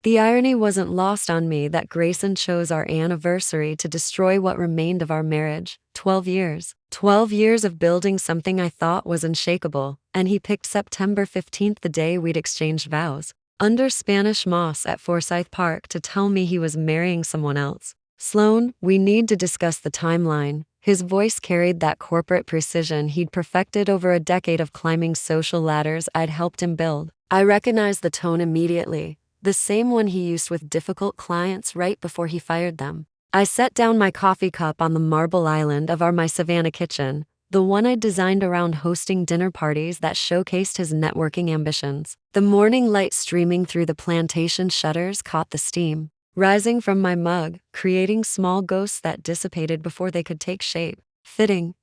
The irony wasn't lost on me that Grayson chose our anniversary to destroy what remained of our marriage. 12 years. 12 years of building something I thought was unshakable, and he picked September 15th, the day we'd exchanged vows, under Spanish moss at Forsyth Park, to tell me he was marrying someone else. Sloane, we need to discuss the timeline. His voice carried that corporate precision he'd perfected over a decade of climbing social ladders I'd helped him build. I recognized the tone immediately, the same one he used with difficult clients right before he fired them. I set down my coffee cup on the marble island of my Savannah kitchen, the one I'd designed around hosting dinner parties that showcased his networking ambitions. The morning light streaming through the plantation shutters caught the steam, rising from my mug, creating small ghosts that dissipated before they could take shape. Fitting.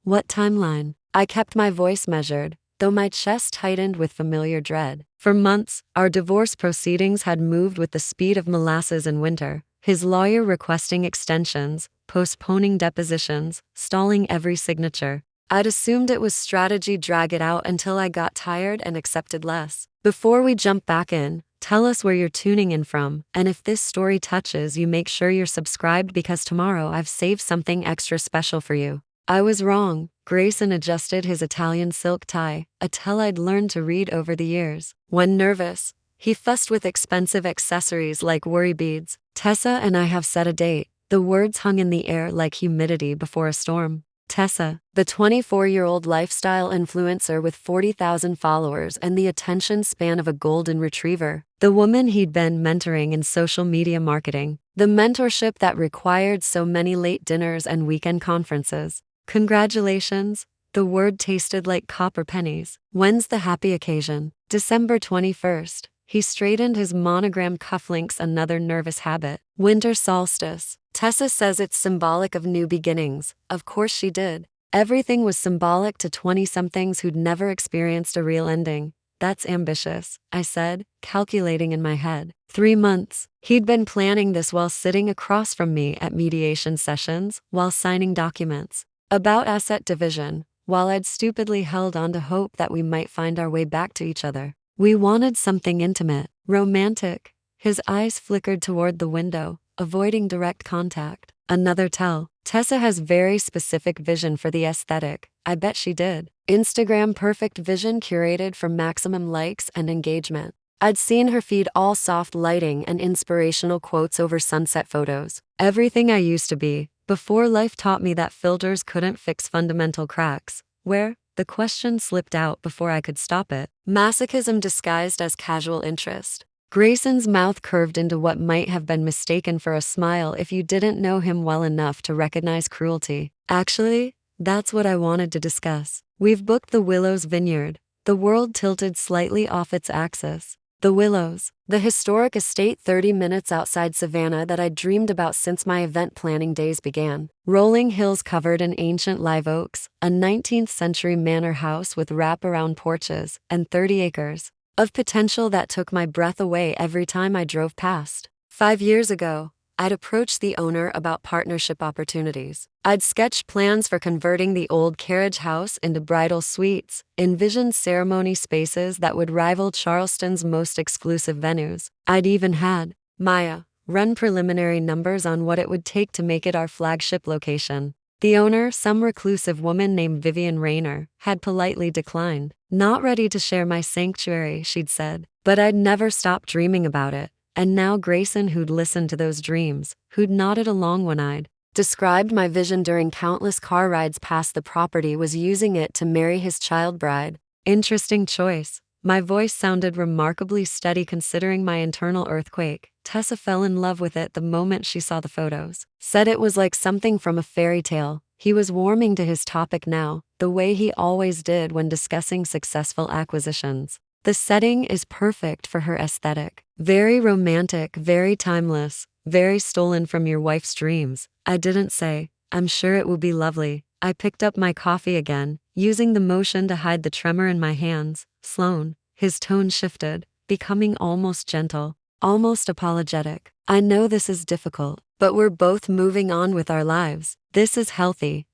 What timeline? I kept my voice measured, though my chest tightened with familiar dread. For months, our divorce proceedings had moved with the speed of molasses in winter, his lawyer requesting extensions, postponing depositions, stalling every signature. I'd assumed it was strategy, drag it out until I got tired and accepted less. Before we jump back in, tell us where you're tuning in from, and if this story touches you, make sure you're subscribed, because tomorrow I've saved something extra special for you. I was wrong. Grayson adjusted his Italian silk tie, a tell I'd learned to read over the years. When nervous, he fussed with expensive accessories like worry beads. Tessa and I have set a date. The words hung in the air like humidity before a storm. Tessa, the 24-year-old lifestyle influencer with 40,000 followers and the attention span of a golden retriever. The woman he'd been mentoring in social media marketing. The mentorship that required so many late dinners and weekend conferences. Congratulations. The word tasted like copper pennies. When's the happy occasion? December 21st. He straightened his monogrammed cufflinks, another nervous habit. Winter solstice. Tessa says it's symbolic of new beginnings. Of course she did. Everything was symbolic to 20-somethings who'd never experienced a real ending. That's ambitious, I said, calculating in my head. 3 months. He'd been planning this while sitting across from me at mediation sessions, while signing documents about asset division, while I'd stupidly held on to hope that we might find our way back to each other. We wanted something intimate, romantic. His eyes flickered toward the window, avoiding direct contact. Another tell. Tessa has very specific vision for the aesthetic. I bet she did. Instagram perfect vision curated for maximum likes and engagement. I'd seen her feed all soft lighting and inspirational quotes over sunset photos. Everything I used to be, before life taught me that filters couldn't fix fundamental cracks. Where? The question slipped out before I could stop it. Masochism disguised as casual interest. Grayson's mouth curved into what might have been mistaken for a smile if you didn't know him well enough to recognize cruelty. Actually, that's what I wanted to discuss. We've booked the Willows Vineyard. The world tilted slightly off its axis. The Willows, the historic estate 30 minutes outside Savannah that I'd dreamed about since my event planning days began. Rolling hills covered in ancient live oaks, a 19th century manor house with wraparound porches, and 30 acres of potential that took my breath away every time I drove past. 5 years ago, I'd approached the owner about partnership opportunities. I'd sketched plans for converting the old carriage house into bridal suites, envisioned ceremony spaces that would rival Charleston's most exclusive venues. I'd even had Maya run preliminary numbers on what it would take to make it our flagship location. The owner, some reclusive woman named Vivian Rayner, had politely declined. Not ready to share my sanctuary, she'd said. But I'd never stopped dreaming about it. And now Grayson, who'd listened to those dreams, who'd nodded along when I'd described my vision during countless car rides past the property, was using it to marry his child bride. Interesting choice. My voice sounded remarkably steady considering my internal earthquake. Tessa fell in love with it the moment she saw the photos. Said it was like something from a fairy tale. He was warming to his topic now, the way he always did when discussing successful acquisitions. The setting is perfect for her aesthetic. Very romantic, very timeless, very stolen from your wife's dreams. I didn't say, I'm sure it will be lovely. I picked up my coffee again, using the motion to hide the tremor in my hands. Sloane. His tone shifted, becoming almost gentle, almost apologetic. I know this is difficult, but we're both moving on with our lives. This is healthy.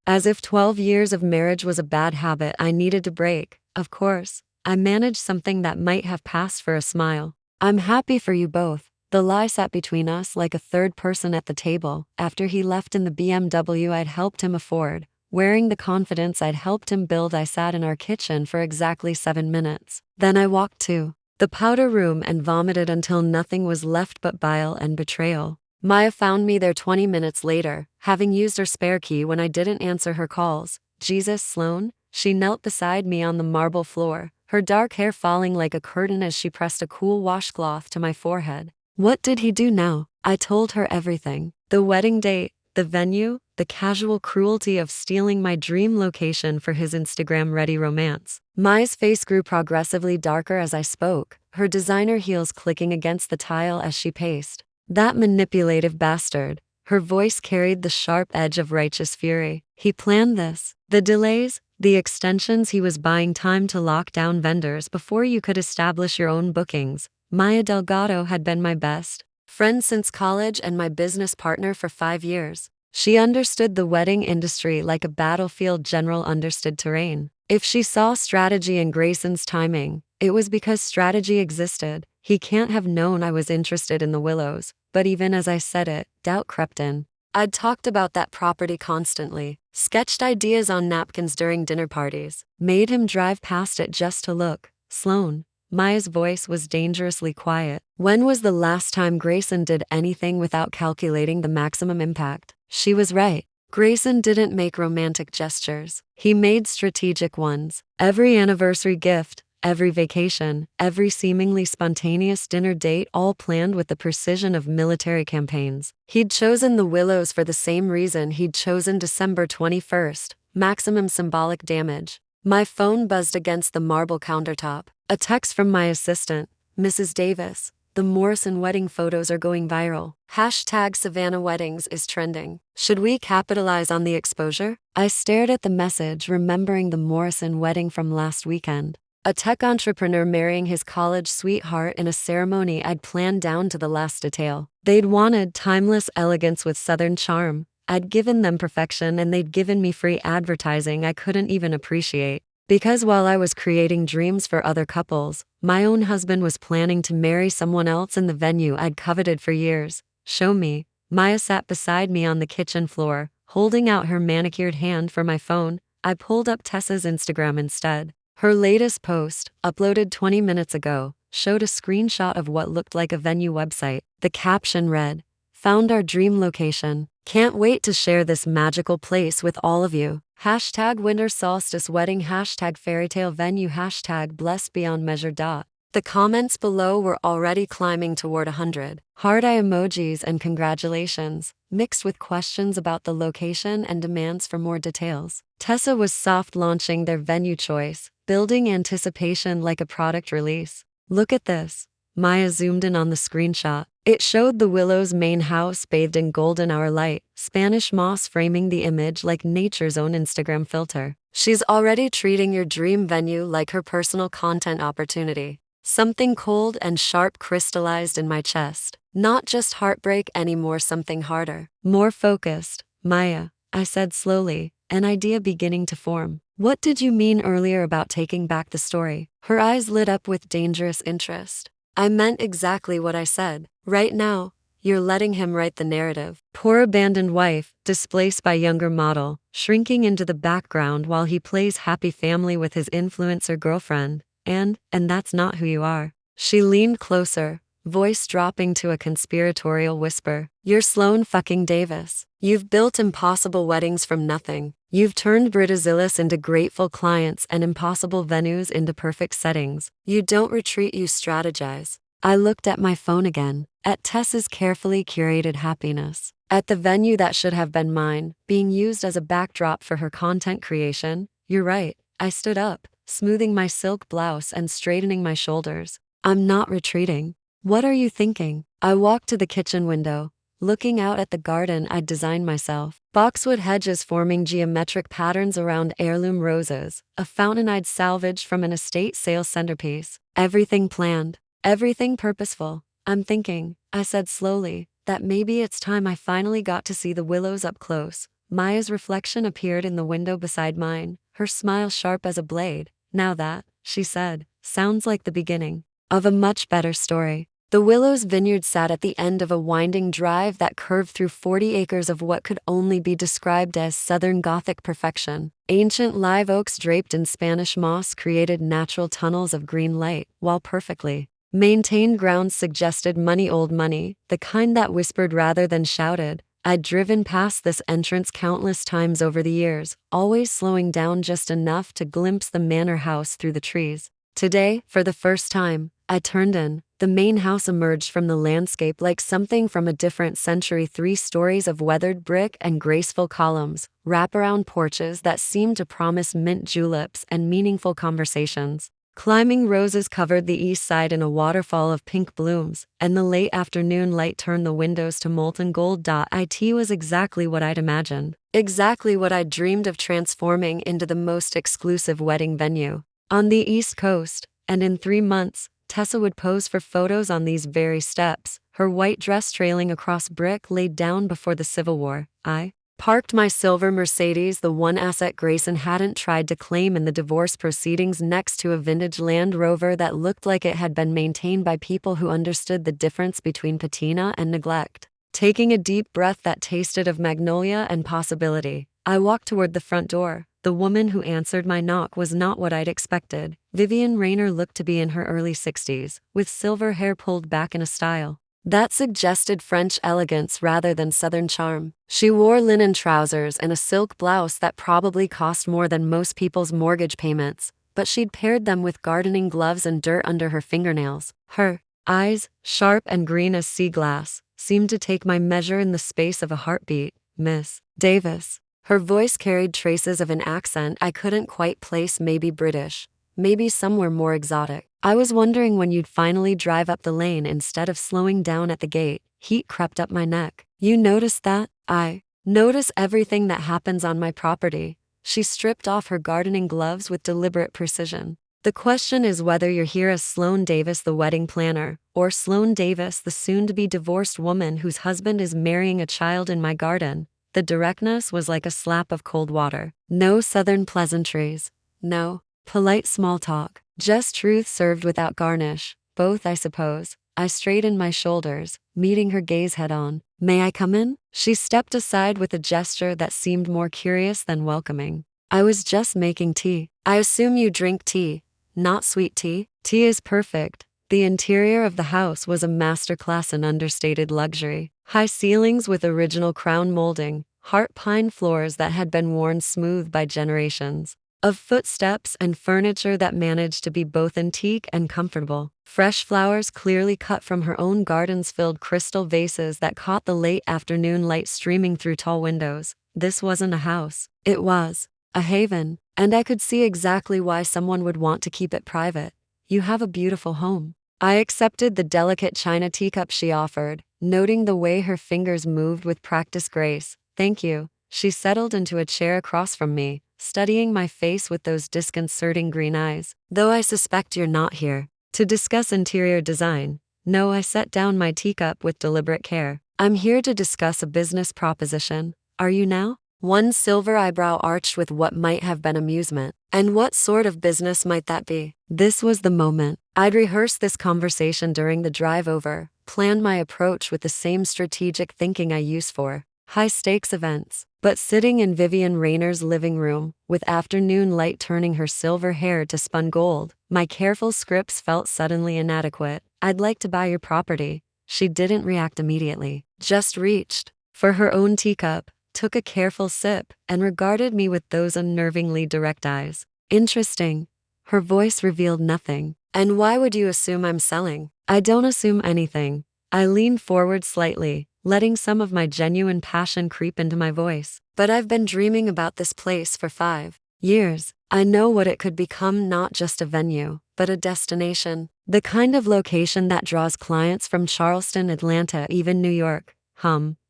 As if 12 years of marriage was a bad habit I needed to break. Of course, I managed something that might have passed for a smile. I'm happy for you both. The lie sat between us like a third person at the table. After he left in the BMW I'd helped him afford, wearing the confidence I'd helped him build, I sat in our kitchen for exactly 7 minutes. Then I walked to the powder room and vomited until nothing was left but bile and betrayal. Maya found me there 20 minutes later, having used her spare key when I didn't answer her calls. Jesus, Sloane? She knelt beside me on the marble floor, her dark hair falling like a curtain as she pressed a cool washcloth to my forehead. What did he do now? I told her everything. The wedding date, the venue, the casual cruelty of stealing my dream location for his Instagram-ready romance. Maya's face grew progressively darker as I spoke, her designer heels clicking against the tile as she paced. That manipulative bastard. Her voice carried the sharp edge of righteous fury. He planned this. The delays, the extensions, he was buying time to lock down vendors before you could establish your own bookings. Maya Delgado had been my best friend since college and my business partner for 5 years. She understood the wedding industry like a battlefield general understood terrain. If she saw strategy in Grayson's timing, it was because strategy existed. He can't have known I was interested in the Willows, but even as I said it, doubt crept in. I'd talked about that property constantly, sketched ideas on napkins during dinner parties, made him drive past it just to look. Sloane. Maya's voice was dangerously quiet. When was the last time Grayson did anything without calculating the maximum impact? She was right. Grayson didn't make romantic gestures. He made strategic ones. Every anniversary gift, every vacation, every seemingly spontaneous dinner date, all planned with the precision of military campaigns. He'd chosen the Willows for the same reason he'd chosen December 21st, maximum symbolic damage. My phone buzzed against the marble countertop. A text from my assistant, Mrs. Davis. The Morrison wedding photos are going viral. Hashtag Savannah Weddings is trending. Should we capitalize on the exposure? I stared at the message, remembering the Morrison wedding from last weekend. A tech entrepreneur marrying his college sweetheart in a ceremony I'd planned down to the last detail. They'd wanted timeless elegance with southern charm. I'd given them perfection and they'd given me free advertising I couldn't even appreciate. Because while I was creating dreams for other couples, my own husband was planning to marry someone else in the venue I'd coveted for years. Show me. Maya sat beside me on the kitchen floor, holding out her manicured hand for my phone. I pulled up Tessa's Instagram instead. Her latest post, uploaded 20 minutes ago, showed a screenshot of what looked like a venue website. The caption read, "Found our dream location. Can't wait to share this magical place with all of you. Hashtag winter solstice wedding, hashtag fairytale venue, hashtag blessed beyond measure. The comments below were already climbing toward 100. Heart eye emojis and congratulations, mixed with questions about the location and demands for more details. Tessa was soft launching their venue choice, building anticipation like a product release. Look at this. Maya zoomed in on the screenshot. It showed the Willows' main house bathed in golden hour light, Spanish moss framing the image like nature's own Instagram filter. She's already treating your dream venue like her personal content opportunity. Something cold and sharp crystallized in my chest. Not just heartbreak anymore, something harder. More focused. Maya, I said slowly, an idea beginning to form. What did you mean earlier about taking back the story? Her eyes lit up with dangerous interest. I meant exactly what I said. Right now, you're letting him write the narrative. Poor abandoned wife, displaced by younger model, shrinking into the background while he plays happy family with his influencer girlfriend. And that's not who you are. She leaned closer, voice dropping to a conspiratorial whisper. You're Sloane fucking Davis. You've built impossible weddings from nothing. You've turned Bridezillas into grateful clients and impossible venues into perfect settings. You don't retreat, you strategize. I looked at my phone again, at Tessa's carefully curated happiness, at the venue that should have been mine, being used as a backdrop for her content creation. You're right. I stood up, smoothing my silk blouse and straightening my shoulders. I'm not retreating. What are you thinking? I walked to the kitchen window, looking out at the garden I'd designed myself. Boxwood hedges forming geometric patterns around heirloom roses, a fountain I'd salvaged from an estate sale centerpiece. Everything planned, everything purposeful. I'm thinking, I said slowly, that maybe it's time I finally got to see the Willows up close. Maya's reflection appeared in the window beside mine, her smile sharp as a blade. Now that, she said, sounds like the beginning. of a much better story. The Willows Vineyard sat at the end of a winding drive that curved through 40 acres of what could only be described as Southern Gothic perfection. Ancient live oaks draped in Spanish moss created natural tunnels of green light, while perfectly maintained grounds suggested old money, the kind that whispered rather than shouted. I'd driven past this entrance countless times over the years, always slowing down just enough to glimpse the manor house through the trees. Today, for the first time, I turned in. The main house emerged from the landscape like something from a different century. 3 stories of weathered brick and graceful columns, wraparound porches that seemed to promise mint juleps and meaningful conversations. Climbing roses covered the east side in a waterfall of pink blooms, and the late afternoon light turned the windows to molten gold. It was exactly what I'd imagined. Exactly what I'd dreamed of, transforming into the most exclusive wedding venue on the East Coast. And in 3 months, Tessa would pose for photos on these very steps, her white dress trailing across brick laid down before the Civil War. I parked my silver Mercedes, the one asset Grayson hadn't tried to claim in the divorce proceedings, next to a vintage Land Rover that looked like it had been maintained by people who understood the difference between patina and neglect. Taking a deep breath that tasted of magnolia and possibility, I walked toward the front door. The woman who answered my knock was not what I'd expected. Vivian Rayner looked to be in her early 60s, with silver hair pulled back in a style that suggested French elegance rather than Southern charm. She wore linen trousers and a silk blouse that probably cost more than most people's mortgage payments, but she'd paired them with gardening gloves and dirt under her fingernails. Her eyes, sharp and green as sea glass, seemed to take my measure in the space of a heartbeat. Miss Davis. Her voice carried traces of an accent I couldn't quite place, maybe British, maybe somewhere more exotic. I was wondering when you'd finally drive up the lane instead of slowing down at the gate. Heat crept up my neck. You noticed that? I notice everything that happens on my property. She stripped off her gardening gloves with deliberate precision. The question is whether you're here as Sloane Davis, the wedding planner, or Sloane Davis, the soon-to-be divorced woman whose husband is marrying a child in my garden. The directness was like a slap of cold water. No Southern pleasantries. No polite small talk. Just truth served without garnish. Both, I suppose. I straightened my shoulders, meeting her gaze head-on. May I come in? She stepped aside with a gesture that seemed more curious than welcoming. I was just making tea. I assume you drink tea, not sweet tea? Tea is perfect. The interior of the house was a masterclass in understated luxury. High ceilings with original crown molding, heart pine floors that had been worn smooth by generations of footsteps, and furniture that managed to be both antique and comfortable. Fresh flowers clearly cut from her own gardens filled crystal vases that caught the late afternoon light streaming through tall windows. This wasn't a house. It was a haven, and I could see exactly why someone would want to keep it private. You have a beautiful home. I accepted the delicate china teacup she offered, noting the way her fingers moved with practiced grace. Thank you. She settled into a chair across from me, studying my face with those disconcerting green eyes. Though I suspect you're not here to discuss interior design. No, I set down my teacup with deliberate care. I'm here to discuss a business proposition. Are you now? One silver eyebrow arched with what might have been amusement. And what sort of business might that be? This was the moment. I'd rehearsed this conversation during the drive over, planned my approach with the same strategic thinking I use for high-stakes events. But sitting in Vivian Rayner's living room, with afternoon light turning her silver hair to spun gold, my careful scripts felt suddenly inadequate. I'd like to buy your property. She didn't react immediately, just reached for her own teacup, took a careful sip, and regarded me with those unnervingly direct eyes. Interesting. Her voice revealed nothing. And why would you assume I'm selling? I don't assume anything. I leaned forward slightly, letting some of my genuine passion creep into my voice. But I've been dreaming about this place for 5 years. I know what it could become, not just a venue, but a destination. The kind of location that draws clients from Charleston, Atlanta, even New York.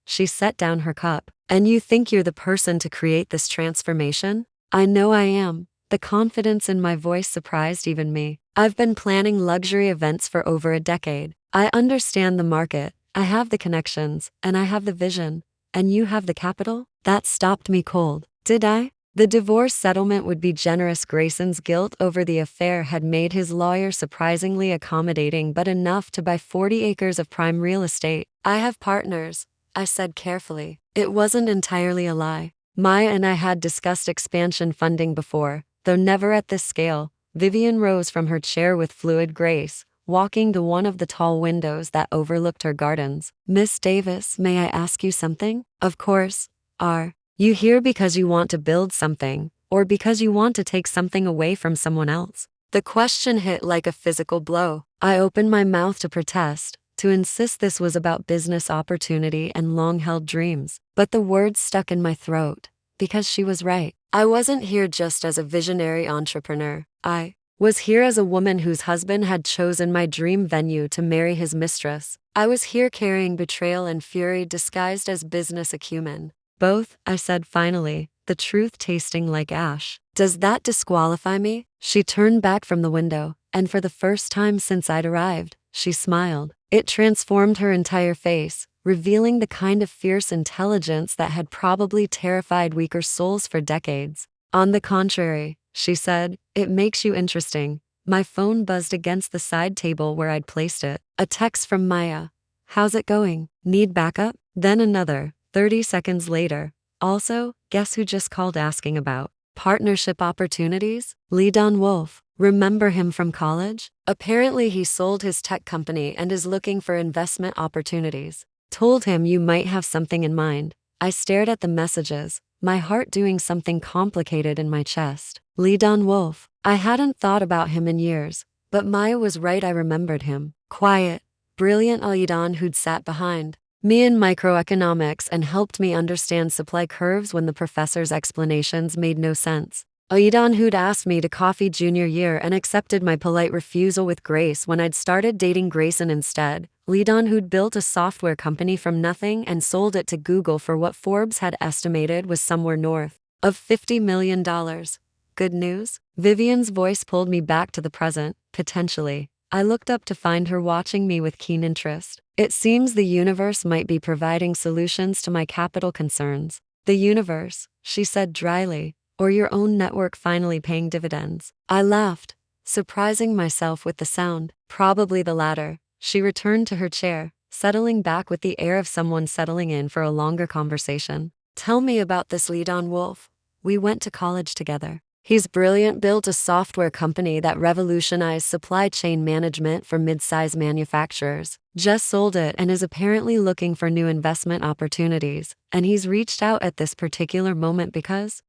She set down her cup. And you think you're the person to create this transformation? I know I am. The confidence in my voice surprised even me. I've been planning luxury events for over a decade. I understand the market. I have the connections, and I have the vision. And you have the capital? That stopped me cold. Did I? The divorce settlement would be generous. Grayson's guilt over the affair had made his lawyer surprisingly accommodating, but enough to buy 40 acres of prime real estate. I have partners, I said carefully. It wasn't entirely a lie. Maya and I had discussed expansion funding before, though never at this scale. Vivian rose from her chair with fluid grace, walking to one of the tall windows that overlooked her gardens. Miss Davis, may I ask you something? Of course. Are you here because you want to build something, or because you want to take something away from someone else? The question hit like a physical blow. I opened my mouth to protest, to insist this was about business opportunity and long-held dreams, but the words stuck in my throat, because she was right. I wasn't here just as a visionary entrepreneur. I was here as a woman whose husband had chosen my dream venue to marry his mistress. I was here carrying betrayal and fury disguised as business acumen. Both, I said finally, the truth tasting like ash. Does that disqualify me? She turned back from the window, and for the first time since I'd arrived, she smiled. It transformed her entire face, revealing the kind of fierce intelligence that had probably terrified weaker souls for decades. On the contrary, she said, it makes you interesting. My phone buzzed against the side table where I'd placed it. A text from Maya. How's it going? Need backup? Then another, 30 seconds later. Also, guess who just called asking about partnership opportunities? Lee Don Wolf. Remember him from college? Apparently he sold his tech company and is looking for investment opportunities. Told him you might have something in mind. I stared at the messages, my heart doing something complicated in my chest. Lee Don Wolf. I hadn't thought about him in years, but Maya was right. I remembered him. Quiet, brilliant Aidon who'd sat behind me in microeconomics and helped me understand supply curves when the professor's explanations made no sense. Aidon who'd asked me to coffee junior year and accepted my polite refusal with grace when I'd started dating Grayson instead. Aidon who'd built a software company from nothing and sold it to Google for what Forbes had estimated was somewhere north of $50 million. Good news? Vivian's voice pulled me back to the present, potentially. I looked up to find her watching me with keen interest. It seems the universe might be providing solutions to my capital concerns. The universe, she said dryly, or your own network finally paying dividends. I laughed, surprising myself with the sound. Probably the latter. She returned to her chair, settling back with the air of someone settling in for a longer conversation. Tell me about this Lee Don Wolf. We went to college together. He's brilliant, built a software company that revolutionized supply chain management for mid-size manufacturers. Just sold it and is apparently looking for new investment opportunities. And he's reached out at this particular moment because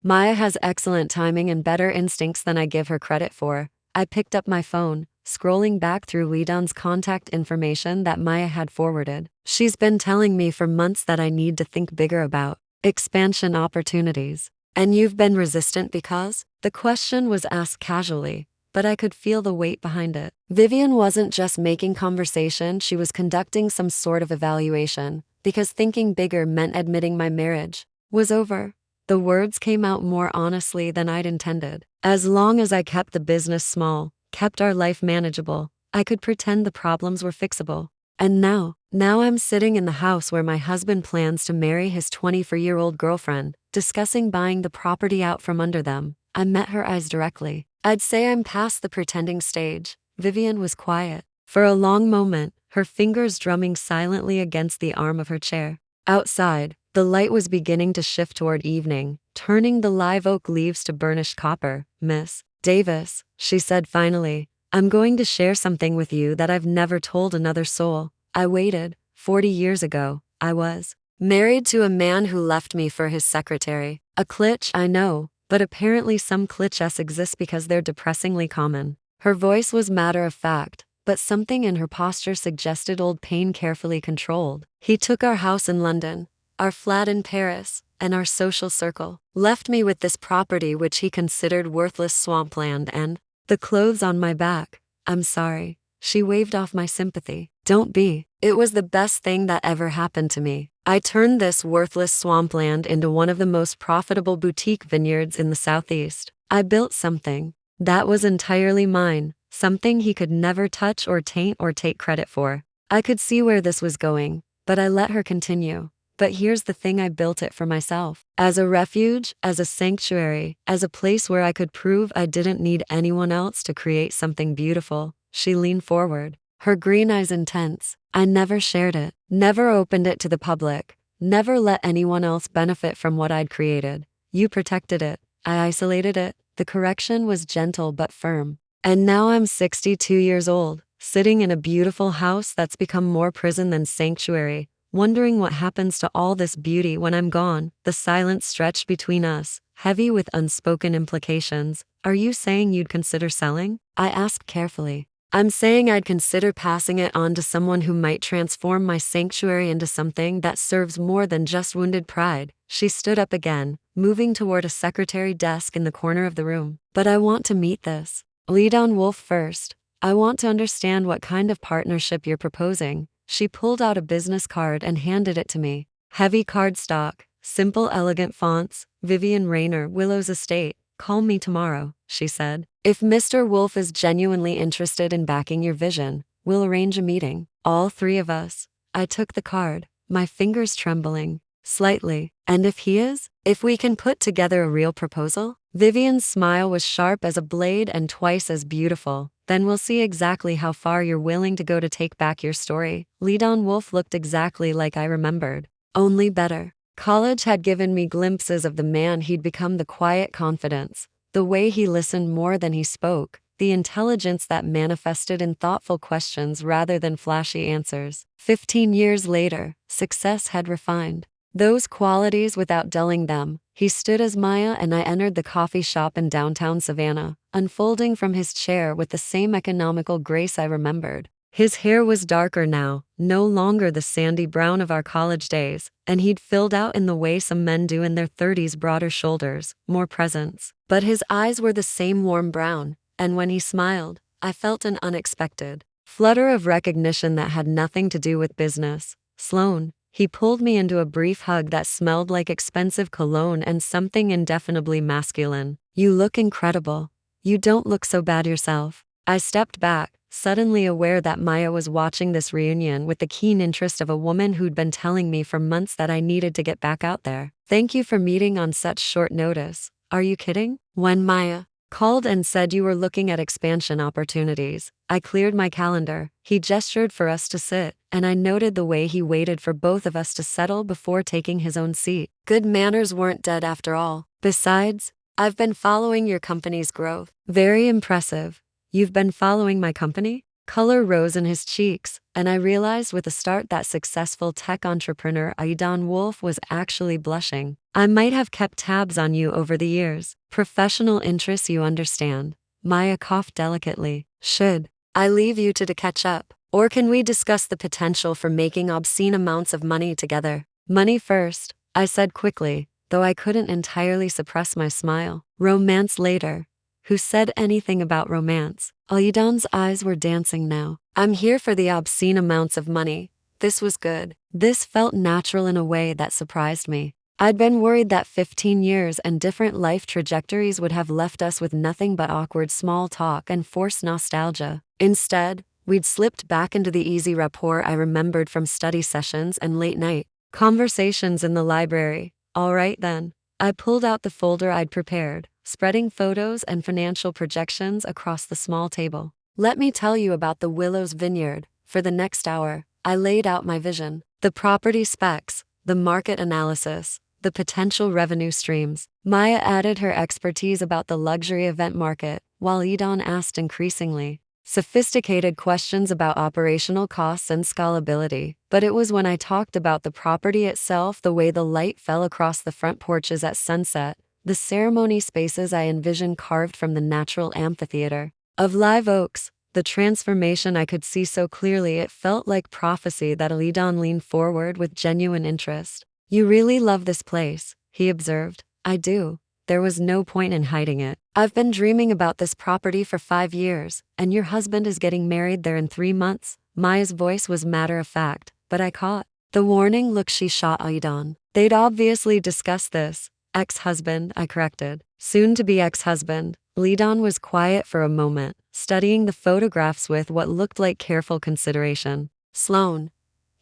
Maya has excellent timing and better instincts than I give her credit for. I picked up my phone, scrolling back through Leedon's contact information that Maya had forwarded. She's been telling me for months that I need to think bigger about expansion opportunities. And you've been resistant because? The question was asked casually, but I could feel the weight behind it. Vivian wasn't just making conversation, she was conducting some sort of evaluation, because thinking bigger meant admitting my marriage was over. The words came out more honestly than I'd intended. As long as I kept the business small, kept our life manageable, I could pretend the problems were fixable. And now I'm sitting in the house where my husband plans to marry his 24-year-old girlfriend, discussing buying the property out from under them. I met her eyes directly. I'd say I'm past the pretending stage. Vivian was quiet. For a long moment, her fingers drumming silently against the arm of her chair. Outside, the light was beginning to shift toward evening, turning the live oak leaves to burnished copper. Miss Davis, she said finally, I'm going to share something with you that I've never told another soul. I waited. 40 years ago, I was married to a man who left me for his secretary. A cliché, I know, but apparently some clichés exist because they're depressingly common. Her voice was matter of fact, but something in her posture suggested old pain carefully controlled. He took our house in London, our flat in Paris, and our social circle. Left me with this property which he considered worthless swampland and the clothes on my back. I'm sorry. She waved off my sympathy. Don't be. It was the best thing that ever happened to me. I turned this worthless swampland into one of the most profitable boutique vineyards in the Southeast. I built something that was entirely mine, something he could never touch or taint or take credit for. I could see where this was going, but I let her continue. But here's the thing, I built it for myself. As a refuge, as a sanctuary, as a place where I could prove I didn't need anyone else to create something beautiful. She leaned forward, her green eyes intense. I never shared it, never opened it to the public, never let anyone else benefit from what I'd created. You protected it. I isolated it. The correction was gentle but firm. And now I'm 62 years old, sitting in a beautiful house that's become more prison than sanctuary, wondering what happens to all this beauty when I'm gone. The silence stretched between us, heavy with unspoken implications. Are you saying you'd consider selling? I asked carefully. I'm saying I'd consider passing it on to someone who might transform my sanctuary into something that serves more than just wounded pride. She stood up again, moving toward a secretary desk in the corner of the room. But I want to meet this Leadon Wolf first. I want to understand what kind of partnership you're proposing. She pulled out a business card and handed it to me. Heavy cardstock, simple elegant fonts, Vivian Rayner, Willow's Estate. Call me tomorrow, she said. If Mr. Wolf is genuinely interested in backing your vision, we'll arrange a meeting. All three of us. I took the card, my fingers trembling slightly. And if he is? If we can put together a real proposal? Vivian's smile was sharp as a blade and twice as beautiful. Then we'll see exactly how far you're willing to go to take back your story. Leadon Wolf looked exactly like I remembered, only better. College had given me glimpses of the man he'd become, the quiet confidence, the way he listened more than he spoke, the intelligence that manifested in thoughtful questions rather than flashy answers. 15 years later, success had refined those qualities without dulling them. He stood as Maya and I entered the coffee shop in downtown Savannah, unfolding from his chair with the same economical grace I remembered. His hair was darker now, no longer the sandy brown of our college days, and he'd filled out in the way some men do in their 30s, broader shoulders, more presence. But his eyes were the same warm brown, and when he smiled, I felt an unexpected flutter of recognition that had nothing to do with business. Sloane. He pulled me into a brief hug that smelled like expensive cologne and something indefinably masculine. You look incredible. You don't look so bad yourself. I stepped back, suddenly aware that Maya was watching this reunion with the keen interest of a woman who'd been telling me for months that I needed to get back out there. Thank you for meeting on such short notice. Are you kidding? When Maya called and said you were looking at expansion opportunities, I cleared my calendar. He gestured for us to sit, and I noted the way he waited for both of us to settle before taking his own seat. Good manners weren't dead after all. Besides, I've been following your company's growth. Very impressive. You've been following my company? Color rose in his cheeks, and I realized with a start that successful tech entrepreneur Leadon Wolf was actually blushing. I might have kept tabs on you over the years. Professional interests, you understand. Maya coughed delicately. Should I leave you to catch up? Or can we discuss the potential for making obscene amounts of money together? Money first, I said quickly, though I couldn't entirely suppress my smile. Romance later. Who said anything about romance? Leadon's eyes were dancing now. I'm here for the obscene amounts of money. This was good. This felt natural in a way that surprised me. I'd been worried that 15 years and different life trajectories would have left us with nothing but awkward small talk and forced nostalgia. Instead, we'd slipped back into the easy rapport I remembered from study sessions and late night conversations in the library. All right then. I pulled out the folder I'd prepared, spreading photos and financial projections across the small table. Let me tell you about the Willows Vineyard. For the next hour, I laid out my vision, the property specs, the market analysis, the potential revenue streams. Maya added her expertise about the luxury event market, while Leadon asked increasingly sophisticated questions about operational costs and scalability. But it was when I talked about the property itself, the way the light fell across the front porches at sunset, the ceremony spaces I envisioned carved from the natural amphitheater of live oaks, the transformation I could see so clearly it felt like prophecy, that Leadon leaned forward with genuine interest. You really love this place, he observed. I do. There was no point in hiding it. I've been dreaming about this property for 5 years, and your husband is getting married there in 3 months. Maya's voice was matter of fact, but I caught the warning look she shot Leadon. They'd obviously discussed this. Ex-husband, I corrected. Soon-to-be ex-husband. Leadon was quiet for a moment, studying the photographs with what looked like careful consideration. Sloane,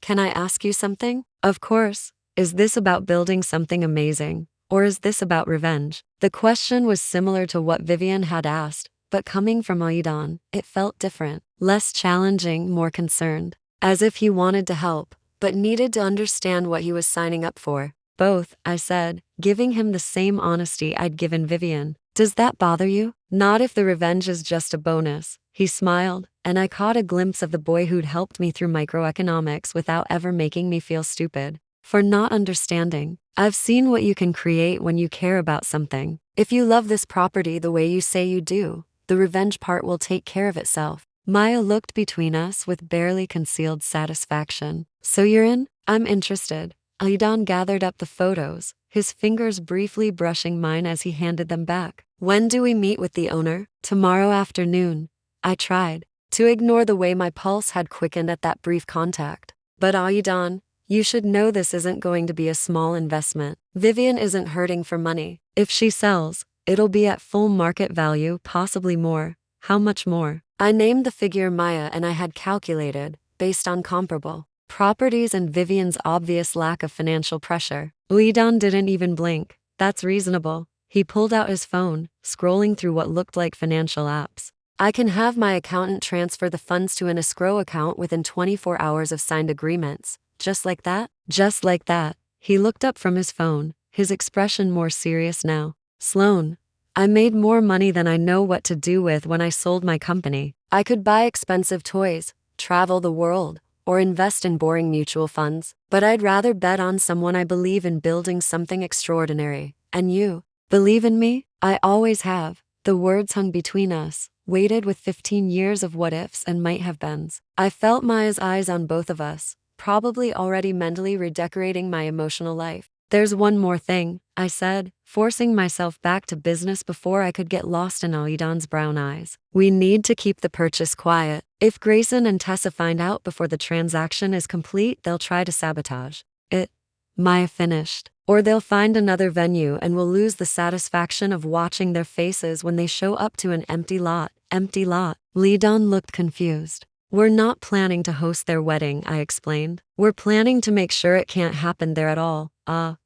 can I ask you something? Of course. Is this about building something amazing? Or is this about revenge? The question was similar to what Vivian had asked, but coming from Aidan, it felt different, less challenging, more concerned. As if he wanted to help, but needed to understand what he was signing up for. Both, I said, giving him the same honesty I'd given Vivian. Does that bother you? Not if the revenge is just a bonus. He smiled, and I caught a glimpse of the boy who'd helped me through microeconomics without ever making me feel stupid for not understanding. I've seen what you can create when you care about something. If you love this property the way you say you do, the revenge part will take care of itself. Maya looked between us with barely concealed satisfaction. So you're in? I'm interested. Aidan gathered up the photos, his fingers briefly brushing mine as he handed them back. When do we meet with the owner? Tomorrow afternoon. I tried to ignore the way my pulse had quickened at that brief contact. But Aidan, you should know this isn't going to be a small investment. Vivian isn't hurting for money. If she sells, it'll be at full market value, possibly more. How much more? I named the figure Maya and I had calculated, based on comparable properties and Vivian's obvious lack of financial pressure. Aidan didn't even blink. That's reasonable. He pulled out his phone, scrolling through what looked like financial apps. I can have my accountant transfer the funds to an escrow account within 24 hours of signed agreements. Just like that? Just like that. He looked up from his phone, his expression more serious now. Sloane, I made more money than I know what to do with when I sold my company. I could buy expensive toys, travel the world, or invest in boring mutual funds, but I'd rather bet on someone I believe in building something extraordinary. And you? Believe in me? I always have. The words hung between us, weighted with 15 years of what-ifs and might-have-beens. I felt Maya's eyes on both of us, probably already mentally redecorating my emotional life. There's one more thing, I said, forcing myself back to business before I could get lost in Aidan's brown eyes. We need to keep the purchase quiet. If Grayson and Tessa find out before the transaction is complete, they'll try to sabotage it. Maya finished. Or they'll find another venue and we'll lose the satisfaction of watching their faces when they show up to an empty lot. Empty lot. Aidan looked confused. We're not planning to host their wedding, I explained. We're planning to make sure it can't happen there at all.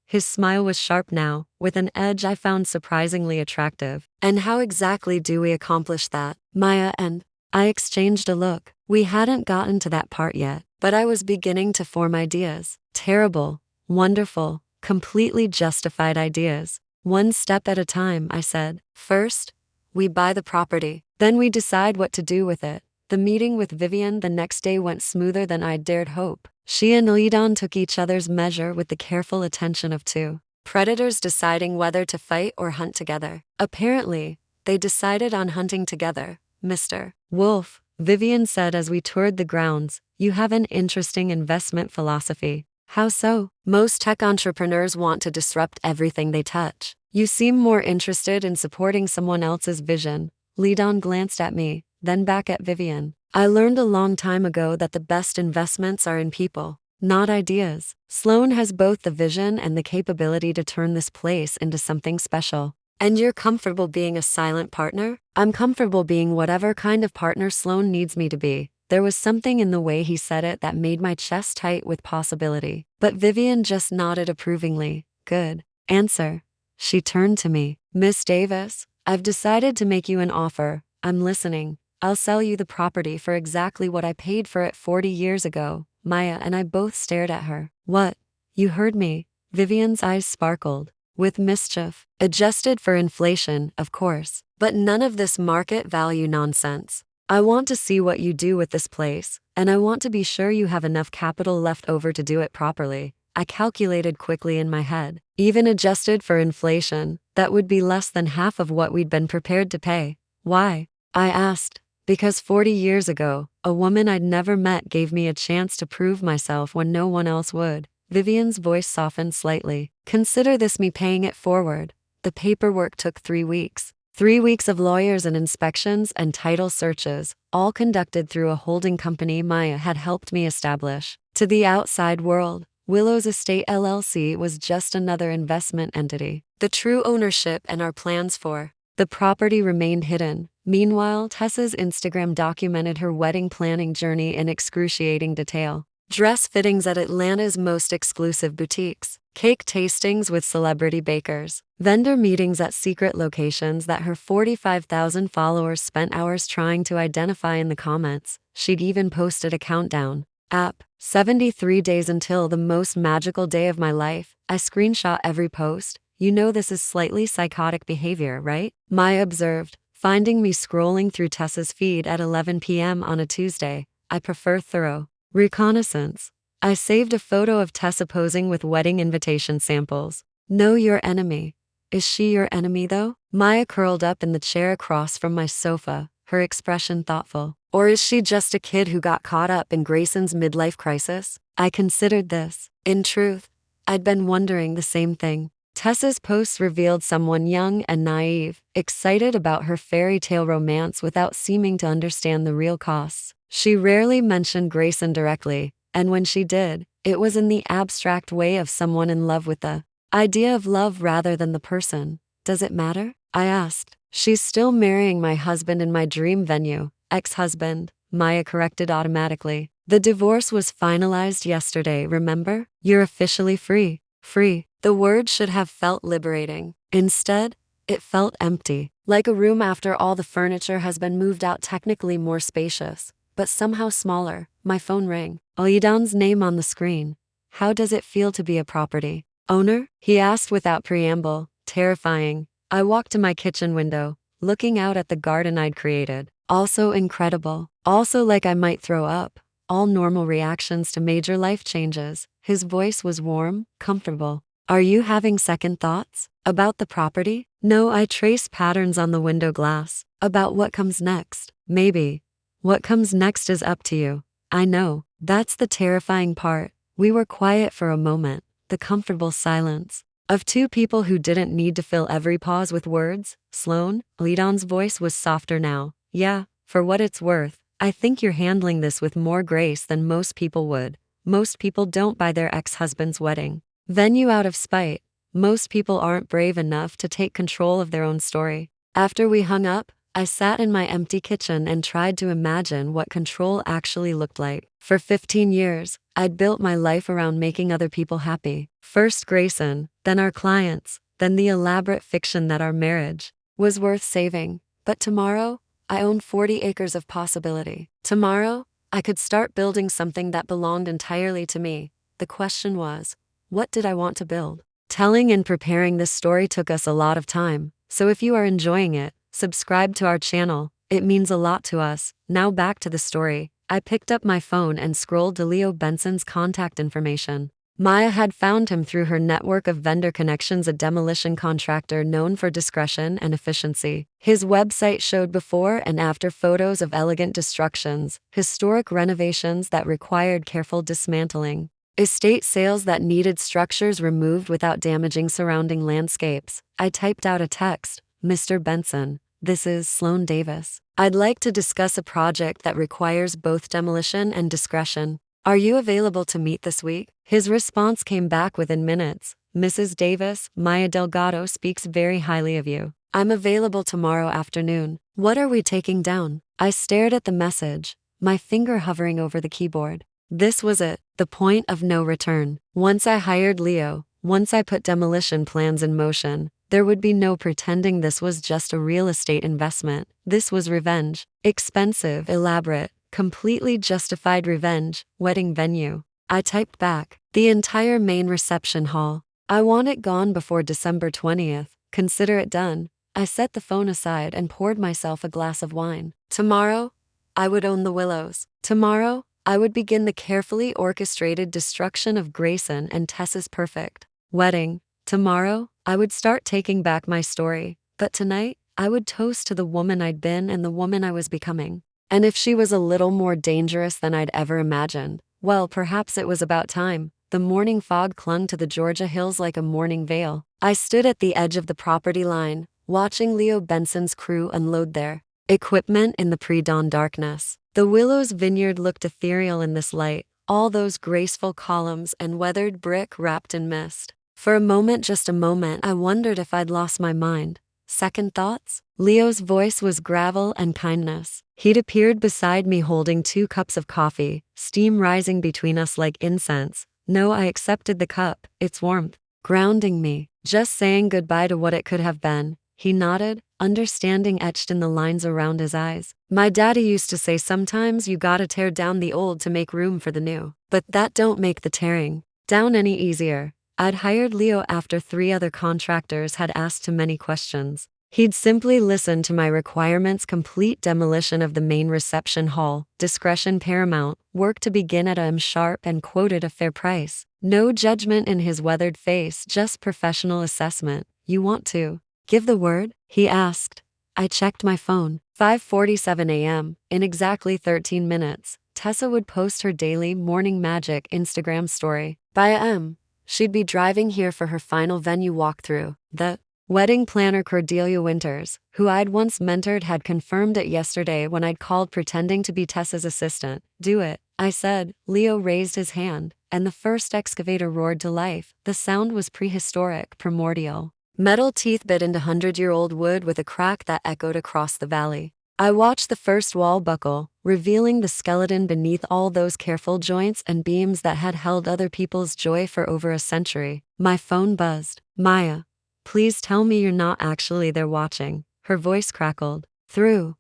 His smile was sharp now, with an edge I found surprisingly attractive. And how exactly do we accomplish that? Maya and I exchanged a look. We hadn't gotten to that part yet, but I was beginning to form ideas. Terrible, wonderful, completely justified ideas. One step at a time, I said. First, we buy the property. Then we decide what to do with it. The meeting with Vivian the next day went smoother than I'd dared hope. She and Aidan took each other's measure with the careful attention of two predators deciding whether to fight or hunt together. Apparently, they decided on hunting together. Mr. Wolf, Vivian said as we toured the grounds, you have an interesting investment philosophy. How so? Most tech entrepreneurs want to disrupt everything they touch. You seem more interested in supporting someone else's vision. Aidan glanced at me, then back at Vivian. I learned a long time ago that the best investments are in people, not ideas. Sloane has both the vision and the capability to turn this place into something special. And you're comfortable being a silent partner? I'm comfortable being whatever kind of partner Sloane needs me to be. There was something in the way he said it that made my chest tight with possibility. But Vivian just nodded approvingly. Good answer. She turned to me. Miss Davis, I've decided to make you an offer. I'm listening. I'll sell you the property for exactly what I paid for it 40 years ago. Maya and I both stared at her. What? You heard me. Vivian's eyes sparkled. With mischief. Adjusted for inflation, of course. But none of this market value nonsense. I want to see what you do with this place, and I want to be sure you have enough capital left over to do it properly. I calculated quickly in my head. Even adjusted for inflation, that would be less than half of what we'd been prepared to pay. Why? I asked. Because 40 years ago, a woman I'd never met gave me a chance to prove myself when no one else would. Vivian's voice softened slightly. Consider this me paying it forward. The paperwork took 3 weeks. 3 weeks of lawyers and inspections and title searches, all conducted through a holding company Maya had helped me establish. To the outside world, Willow's Estate LLC was just another investment entity. The true ownership and our plans for the property remained hidden. Meanwhile, Tessa's Instagram documented her wedding planning journey in excruciating detail. Dress fittings at Atlanta's most exclusive boutiques, cake tastings with celebrity bakers, vendor meetings at secret locations that her 45,000 followers spent hours trying to identify in the comments. She'd even posted a countdown app, 73 days until the most magical day of my life. I screenshot every post. You know this is slightly psychotic behavior, right? Maya observed, finding me scrolling through Tessa's feed at 11 p.m. on a Tuesday. I prefer thorough reconnaissance. I saved a photo of Tessa posing with wedding invitation samples. Know your enemy. Is she your enemy though? Maya curled up in the chair across from my sofa, her expression thoughtful. Or is she just a kid who got caught up in Grayson's midlife crisis? I considered this. In truth, I'd been wondering the same thing. Tessa's posts revealed someone young and naive, excited about her fairy tale romance without seeming to understand the real costs. She rarely mentioned Grayson directly, and when she did, it was in the abstract way of someone in love with the idea of love rather than the person. Does it matter? I asked. She's still marrying my husband in my dream venue. Ex-husband, Maya corrected automatically. The divorce was finalized yesterday, remember? You're officially free. Free. The word should have felt liberating. Instead, it felt empty, like a room after all the furniture has been moved out, technically more spacious, but somehow smaller. My phone rang. Olidan's name on the screen. How does it feel to be a property owner? He asked without preamble. Terrifying. I walked to my kitchen window, looking out at the garden I'd created. Also incredible. Also like I might throw up. All normal reactions to major life changes. His voice was warm, comfortable. Are you having second thoughts? About the property? No, I trace patterns on the window glass. About what comes next? Maybe. What comes next is up to you. I know. That's the terrifying part. We were quiet for a moment, the comfortable silence of two people who didn't need to fill every pause with words. Sloane, Olidan's voice was softer now. Yeah, for what it's worth, I think you're handling this with more grace than most people would. Most people don't buy their ex-husband's wedding venue out of spite. Most people aren't brave enough to take control of their own story. After we hung up, I sat in my empty kitchen and tried to imagine what control actually looked like. For 15 years, I'd built my life around making other people happy. First Grayson, then our clients, then the elaborate fiction that our marriage was worth saving. But tomorrow, I own 40 acres of possibility. Tomorrow, I could start building something that belonged entirely to me. The question was, what did I want to build? Telling and preparing this story took us a lot of time, so if you are enjoying it, subscribe to our channel. It means a lot to us. Now back to the story. I picked up my phone and scrolled to Leo Benson's contact information. Maya had found him through her network of vendor connections, a demolition contractor known for discretion and efficiency. His website showed before and after photos of elegant destructions, historic renovations that required careful dismantling, estate sales that needed structures removed without damaging surrounding landscapes. I typed out a text. Mr. Benson, this is Sloane Davis. I'd like to discuss a project that requires both demolition and discretion. Are you available to meet this week? His response came back within minutes. Mrs. Davis, Maya Delgado speaks very highly of you. I'm available tomorrow afternoon. What are we taking down? I stared at the message, my finger hovering over the keyboard. This was it, the point of no return. Once I hired Leo, once I put demolition plans in motion, there would be no pretending this was just a real estate investment. This was revenge. Expensive, elaborate, completely justified revenge. Wedding venue. I typed back. The entire main reception hall. I want it gone before December 20th. Consider it done. I set the phone aside and poured myself a glass of wine. Tomorrow, I would own the Willows. Tomorrow, I would begin the carefully orchestrated destruction of Grayson and Tessa's perfect wedding. Tomorrow, I would start taking back my story. But tonight, I would toast to the woman I'd been and the woman I was becoming. And if she was a little more dangerous than I'd ever imagined, well, perhaps it was about time. The morning fog clung to the Georgia hills like a morning veil. I stood at the edge of the property line, watching Leo Benson's crew unload their equipment in the pre-dawn darkness. The Willows vineyard looked ethereal in this light, all those graceful columns and weathered brick wrapped in mist. For a moment, just a moment, I wondered if I'd lost my mind. Second thoughts? Leo's voice was gravel and kindness. He'd appeared beside me holding 2 cups of coffee, steam rising between us like incense. No, I accepted the cup, its warmth, grounding me, just saying goodbye to what it could have been. He nodded, understanding etched in the lines around his eyes. My daddy used to say sometimes you gotta tear down the old to make room for the new. But that don't make the tearing down any easier. I'd hired Leo after 3 other contractors had asked too many questions. He'd simply listen to my requirements: complete demolition of the main reception hall, discretion paramount, work to begin at a sharp, and quoted a fair price. No judgment in his weathered face, just professional assessment. You want to give the word? He asked. I checked my phone. 5:47 a.m. In exactly 13 minutes, Tessa would post her daily morning magic Instagram story. By a.m., she'd be driving here for her final venue walkthrough. The wedding planner Cordelia Winters, who I'd once mentored, had confirmed it yesterday when I'd called pretending to be Tessa's assistant. Do it, I said. Leo raised his hand, and the first excavator roared to life. The sound was prehistoric, primordial. Metal teeth bit into 100-year-old wood with a crack that echoed across the valley. I watched the first wall buckle, revealing the skeleton beneath all those careful joints and beams that had held other people's joy for over a century. My phone buzzed. Maya, please tell me you're not actually there watching. Her voice crackled. Through.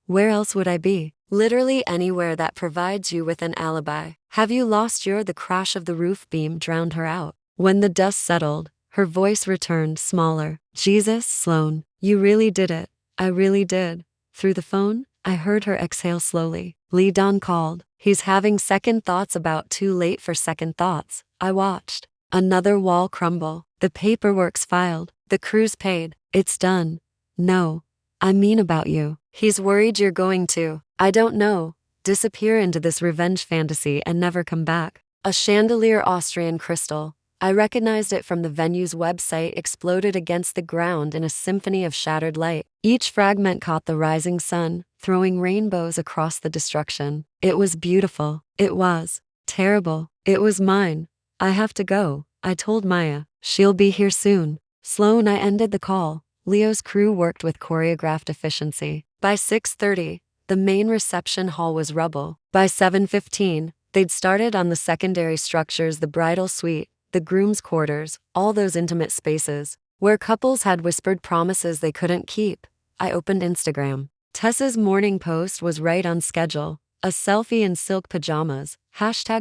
Where else would I be? Literally anywhere that provides you with an alibi. Have you lost the crash of the roof beam drowned her out. When the dust settled, her voice returned, smaller. Jesus, Sloane, you really did it. I really did. Through the phone, I heard her exhale slowly. Lee Don called. He's having second thoughts about too late for second thoughts. I watched. Another wall crumble. The paperwork's filed. The crew's paid. It's done. No. I mean about you. He's worried you're going to, I don't know, disappear into this revenge fantasy and never come back. A chandelier Austrian crystal. I recognized it from the venue's website, exploded against the ground in a symphony of shattered light. Each fragment caught the rising sun, throwing rainbows across the destruction. It was beautiful. It was terrible. It was mine. I have to go, I told Maya. She'll be here soon. Sloane, I ended the call. Leo's crew worked with choreographed efficiency. By 6:30, the main reception hall was rubble. By 7:15, they'd started on the secondary structures: the bridal suite, the groom's quarters, all those intimate spaces where couples had whispered promises they couldn't keep. I opened Instagram. Tessa's morning post was right on schedule. A selfie in silk pajamas,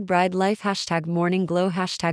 #bride life, #morning glow,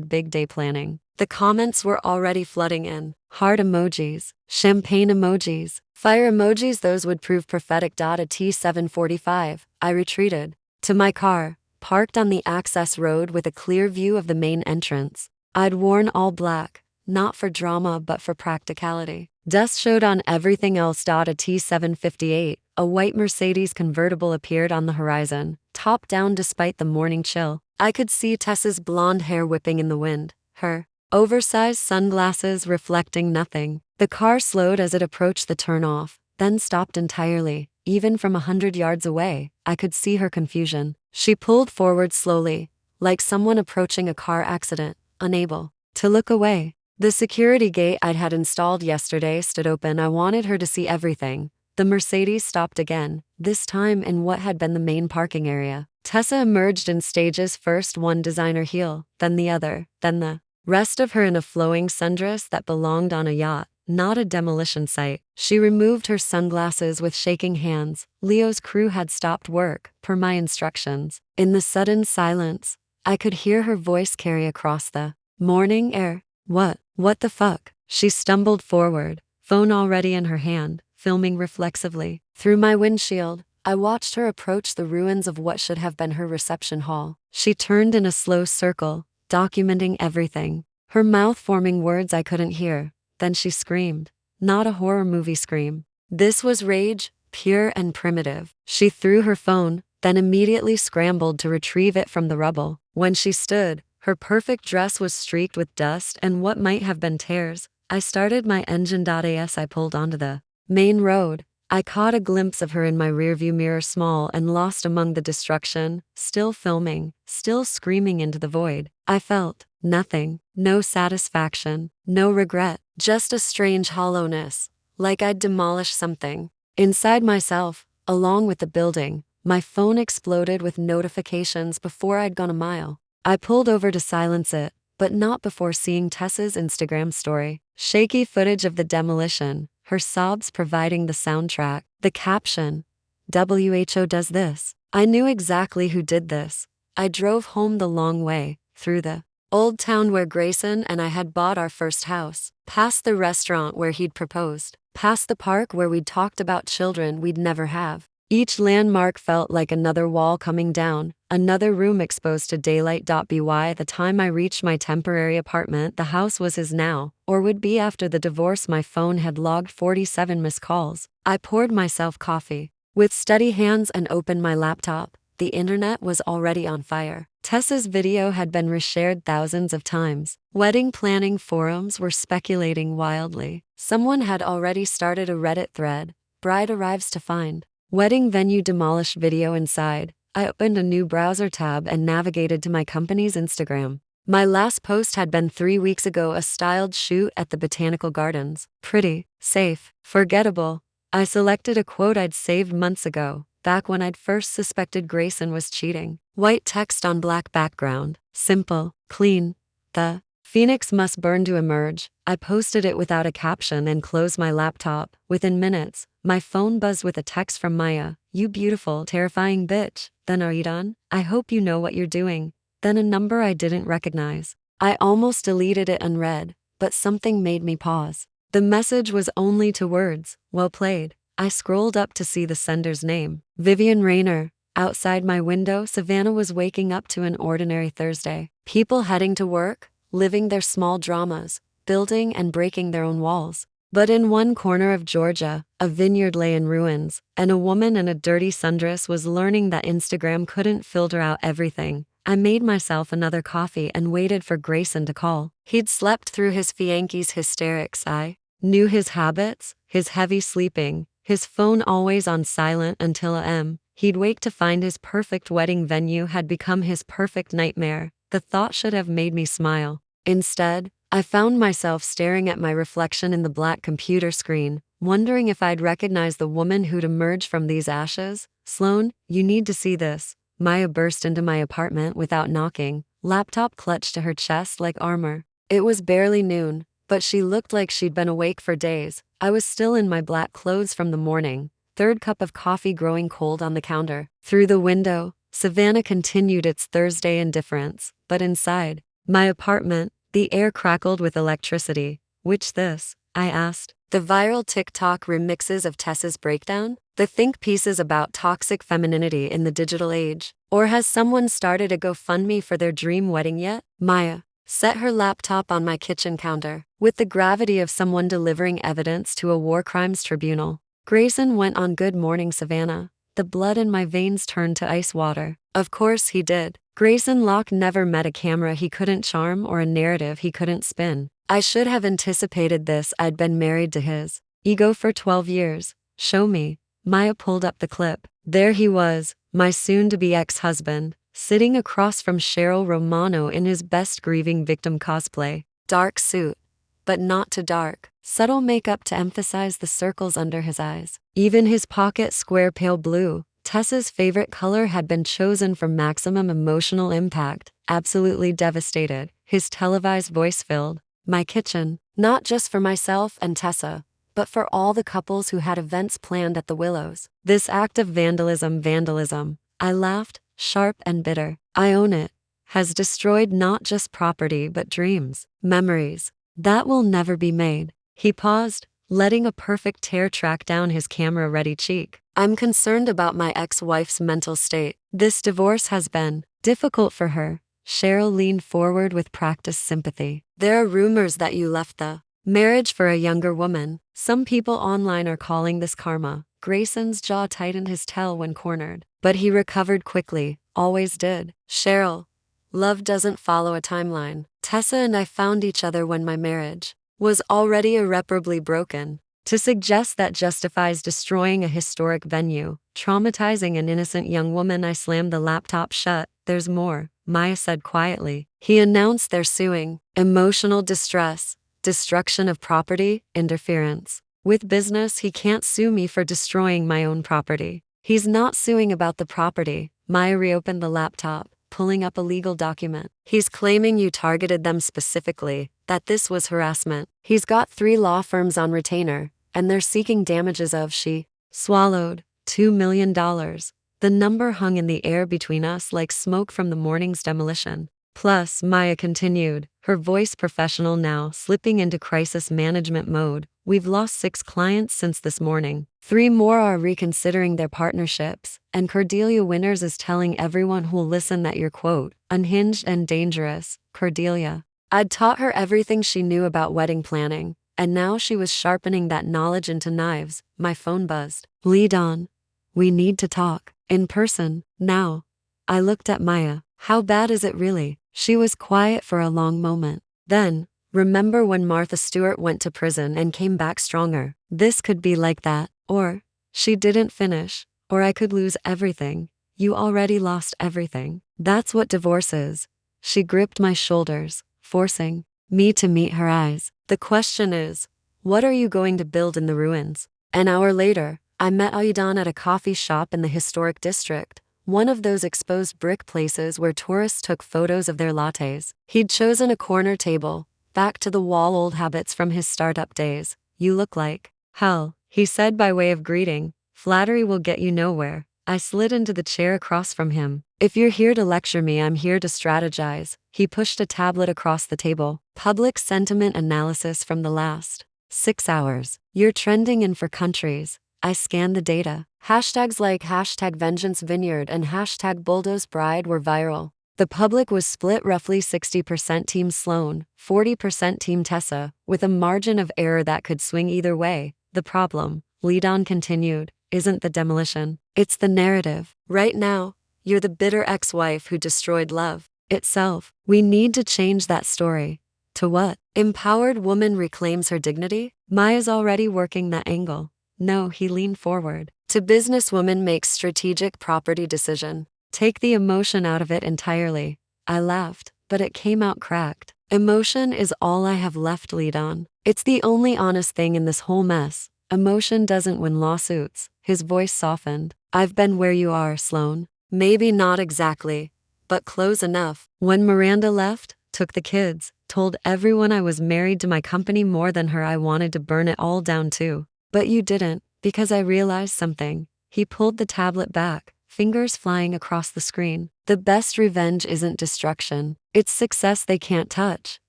#big day planning. The comments were already flooding in. Heart emojis, champagne emojis, fire emojis. Those would prove prophetic. At T7:45, I retreated to my car, parked on the access road with a clear view of the main entrance. I'd worn all black, not for drama but for practicality. Dust showed on everything else. At T7:58, a white Mercedes convertible appeared on the horizon, top down despite the morning chill. I could see Tessa's blonde hair whipping in the wind, her oversized sunglasses reflecting nothing. The car slowed as it approached the turnoff, then stopped entirely. Even from 100 yards away, I could see her confusion. She pulled forward slowly, like someone approaching a car accident, unable to look away. The security gate I'd had installed yesterday stood open. I wanted her to see everything. The Mercedes stopped again, this time in what had been the main parking area. Tessa emerged in stages, first one designer heel, then the other, then the rest of her in a flowing sundress that belonged on a yacht, not a demolition site. She removed her sunglasses with shaking hands. Leo's crew had stopped work, per my instructions. In the sudden silence, I could hear her voice carry across the morning air. What the fuck? She stumbled forward, phone already in her hand, filming reflexively. Through my windshield, I watched her approach the ruins of what should have been her reception hall. She turned in a slow circle, documenting everything, her mouth forming words I couldn't hear. Then she screamed. Not a horror movie scream. This was rage, pure and primitive. She threw her phone, then immediately scrambled to retrieve it from the rubble. When she stood, her perfect dress was streaked with dust and what might have been tears. I started my engine. As I pulled onto the main road, I caught a glimpse of her in my rearview mirror, small and lost among the destruction, still filming, still screaming into the void. I felt nothing, no satisfaction, no regret, just a strange hollowness, like I'd demolished something inside myself. Along with the building, my phone exploded with notifications before I'd gone a mile. I pulled over to silence it, but not before seeing Tessa's Instagram story. Shaky footage of the demolition, her sobs providing the soundtrack. The caption, "WHO does this." I knew exactly who did this. I drove home the long way, through the old town where Grayson and I had bought our first house, past the restaurant where he'd proposed, past the park where we'd talked about children we'd never have. Each landmark felt like another wall coming down, another room exposed to daylight. By the time I reached my temporary apartment, the house was his now, or would be after the divorce. My phone had logged 47 missed calls. I poured myself coffee. With steady hands and opened my laptop. The internet was already on fire. Tessa's video had been reshared thousands of times. Wedding planning forums were speculating wildly. Someone had already started a Reddit thread, "Bride arrives to find wedding venue demolished video inside." I opened a new browser tab and navigated to my company's Instagram. My last post had been 3 weeks ago, a styled shoot at the botanical gardens. Pretty, safe, forgettable. I selected a quote I'd saved months ago, back when I'd first suspected Grayson was cheating. White text on black background. Simple, clean. "The phoenix must burn to emerge." I posted it without a caption and closed my laptop. Within minutes, my phone buzzed with a text from Maya. "You beautiful, terrifying bitch. Then are you done? I hope you know what you're doing." Then a number I didn't recognize. I almost deleted it unread, but something made me pause. The message was only 2 words, "Well played." I scrolled up to see the sender's name, Vivian Rayner. Outside my window, Savannah was waking up to an ordinary Thursday. People heading to work, living their small dramas, building and breaking their own walls. But in one corner of Georgia, a vineyard lay in ruins, and a woman in a dirty sundress was learning that Instagram couldn't filter out everything. I made myself another coffee and waited for Grayson to call. He'd slept through his fianky's hysterics. I knew his habits, his heavy sleeping, his phone always on silent until a.m. He'd wake to find his perfect wedding venue had become his perfect nightmare. The thought should have made me smile. Instead, I found myself staring at my reflection in the black computer screen, wondering if I'd recognize the woman who'd emerged from these ashes. "Sloane, you need to see this." Maya burst into my apartment without knocking, laptop clutched to her chest like armor. It was barely noon, but she looked like she'd been awake for days. I was still in my black clothes from the morning, third cup of coffee growing cold on the counter. Through the window, Savannah continued its Thursday indifference, but inside my apartment, the air crackled with electricity. "Which this?" I asked. "The viral TikTok remixes of Tessa's breakdown? The think pieces about toxic femininity in the digital age? Or has someone started a GoFundMe for their dream wedding yet?" Maya set her laptop on my kitchen counter, with the gravity of someone delivering evidence to a war crimes tribunal. Grayson went on "Good morning, Savannah." The blood in my veins turned to ice water. Of course he did. Grayson Locke never met a camera he couldn't charm or a narrative he couldn't spin. I should have anticipated this. I'd been married to his ego for 12 years. "Show me." Maya pulled up the clip. There he was, my soon-to-be ex-husband, sitting across from Cheryl Romano in his best grieving victim cosplay. Dark suit, but not too dark. Subtle makeup to emphasize the circles under his eyes. Even his pocket square pale blue, Tessa's favorite color, had been chosen for maximum emotional impact. Absolutely devastated, his televised voice filled my kitchen, not just for myself and Tessa, but for all the couples who had events planned at the Willows. This act of vandalism, I laughed, sharp and bitter. I own it. Has destroyed not just property but dreams, memories, that will never be made. He paused, letting a perfect tear track down his camera-ready cheek. "I'm concerned about my ex-wife's mental state. This divorce has been difficult for her." Cheryl leaned forward with practiced sympathy. "There are rumors that you left the marriage for a younger woman. Some people online are calling this karma." Grayson's jaw tightened his tail when cornered, but he recovered quickly, always did. "Cheryl, love doesn't follow a timeline. Tessa and I found each other when my marriage was already irreparably broken. To suggest that justifies destroying a historic venue, traumatizing an innocent young woman." I slammed the laptop shut. "There's more," Maya said quietly. "He announced they're suing. Emotional distress, destruction of property, interference with business. He can't sue me for destroying my own property." "He's not suing about the property." Maya reopened the laptop. pulling up a legal document. He's claiming you targeted them specifically, that this was harassment. He's got 3 law firms on retainer, and they're seeking damages of, she swallowed, $2 million. The number hung in the air between us like smoke from the morning's demolition. Plus, Maya continued, her voice professional now, slipping into crisis management mode, we've lost 6 clients since this morning. 3 more are reconsidering their partnerships, and Cordelia Winters is telling everyone who'll listen that you're, quote, unhinged and dangerous, Cordelia. I'd taught her everything she knew about wedding planning, and now she was sharpening that knowledge into knives. My phone buzzed. Lead on. We need to talk. In person, now. I looked at Maya. How bad is it really? She was quiet for a long moment. Then, remember when Martha Stewart went to prison and came back stronger? This could be like that. Or, she didn't finish. Or I could lose everything. You already lost everything. That's what divorce is. She gripped my shoulders, forcing me to meet her eyes. The question is, what are you going to build in the ruins? An hour later, I met Aidan at a coffee shop in the historic district, one of those exposed brick places where tourists took photos of their lattes. He'd chosen a corner table, back to the wall old habits from his startup days. You look like hell, he said by way of greeting. Flattery will get you nowhere. I slid into the chair across from him. If you're here to lecture me, I'm here to strategize. He pushed a tablet across the table. Public sentiment analysis from the last 6 hours. You're trending in 4 countries. I scanned the data. Hashtags like hashtag Vengeance Vineyard and hashtag Bulldozed Bride were viral. The public was split roughly 60% Team Sloane, 40% Team Tessa, with a margin of error that could swing either way. The problem, Leadon continued, isn't the demolition. It's the narrative. Right now, you're the bitter ex-wife who destroyed love itself. We need to change that story. To what? Empowered woman reclaims her dignity? Maya's already working that angle. No, he leaned forward. To businesswoman makes strategic property decision. Take the emotion out of it entirely. I laughed, but it came out cracked. Emotion is all I have left, Leadon. It's the only honest thing in this whole mess. Emotion doesn't win lawsuits. His voice softened. I've been where you are, Sloane. Maybe not exactly, but close enough. When Miranda left, took the kids, told everyone I was married to my company more than her, I wanted to burn it all down too. But you didn't, because I realized something. He pulled the tablet back, fingers flying across the screen. The best revenge isn't destruction. It's success they can't touch.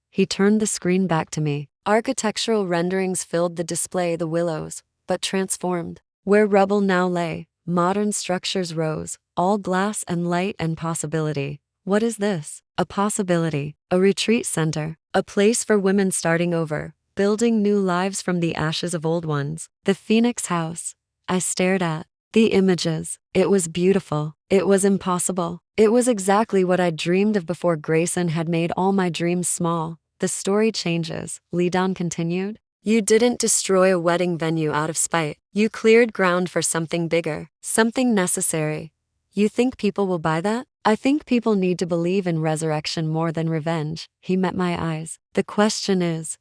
He turned the screen back to me. Architectural renderings filled the display, the willows, but transformed. Where rubble now lay, modern structures rose, all glass and light and possibility. What is this? A possibility, a retreat center, a place for women starting over, building new lives from the ashes of old ones. The Phoenix House. I stared at the images. It was beautiful. It was impossible. It was exactly what I'd dreamed of before Grayson had made all my dreams small. The story changes, Leadon continued. You didn't destroy a wedding venue out of spite. You cleared ground for something bigger, something necessary. You think people will buy that? I think people need to believe in resurrection more than revenge. He met my eyes. The question is,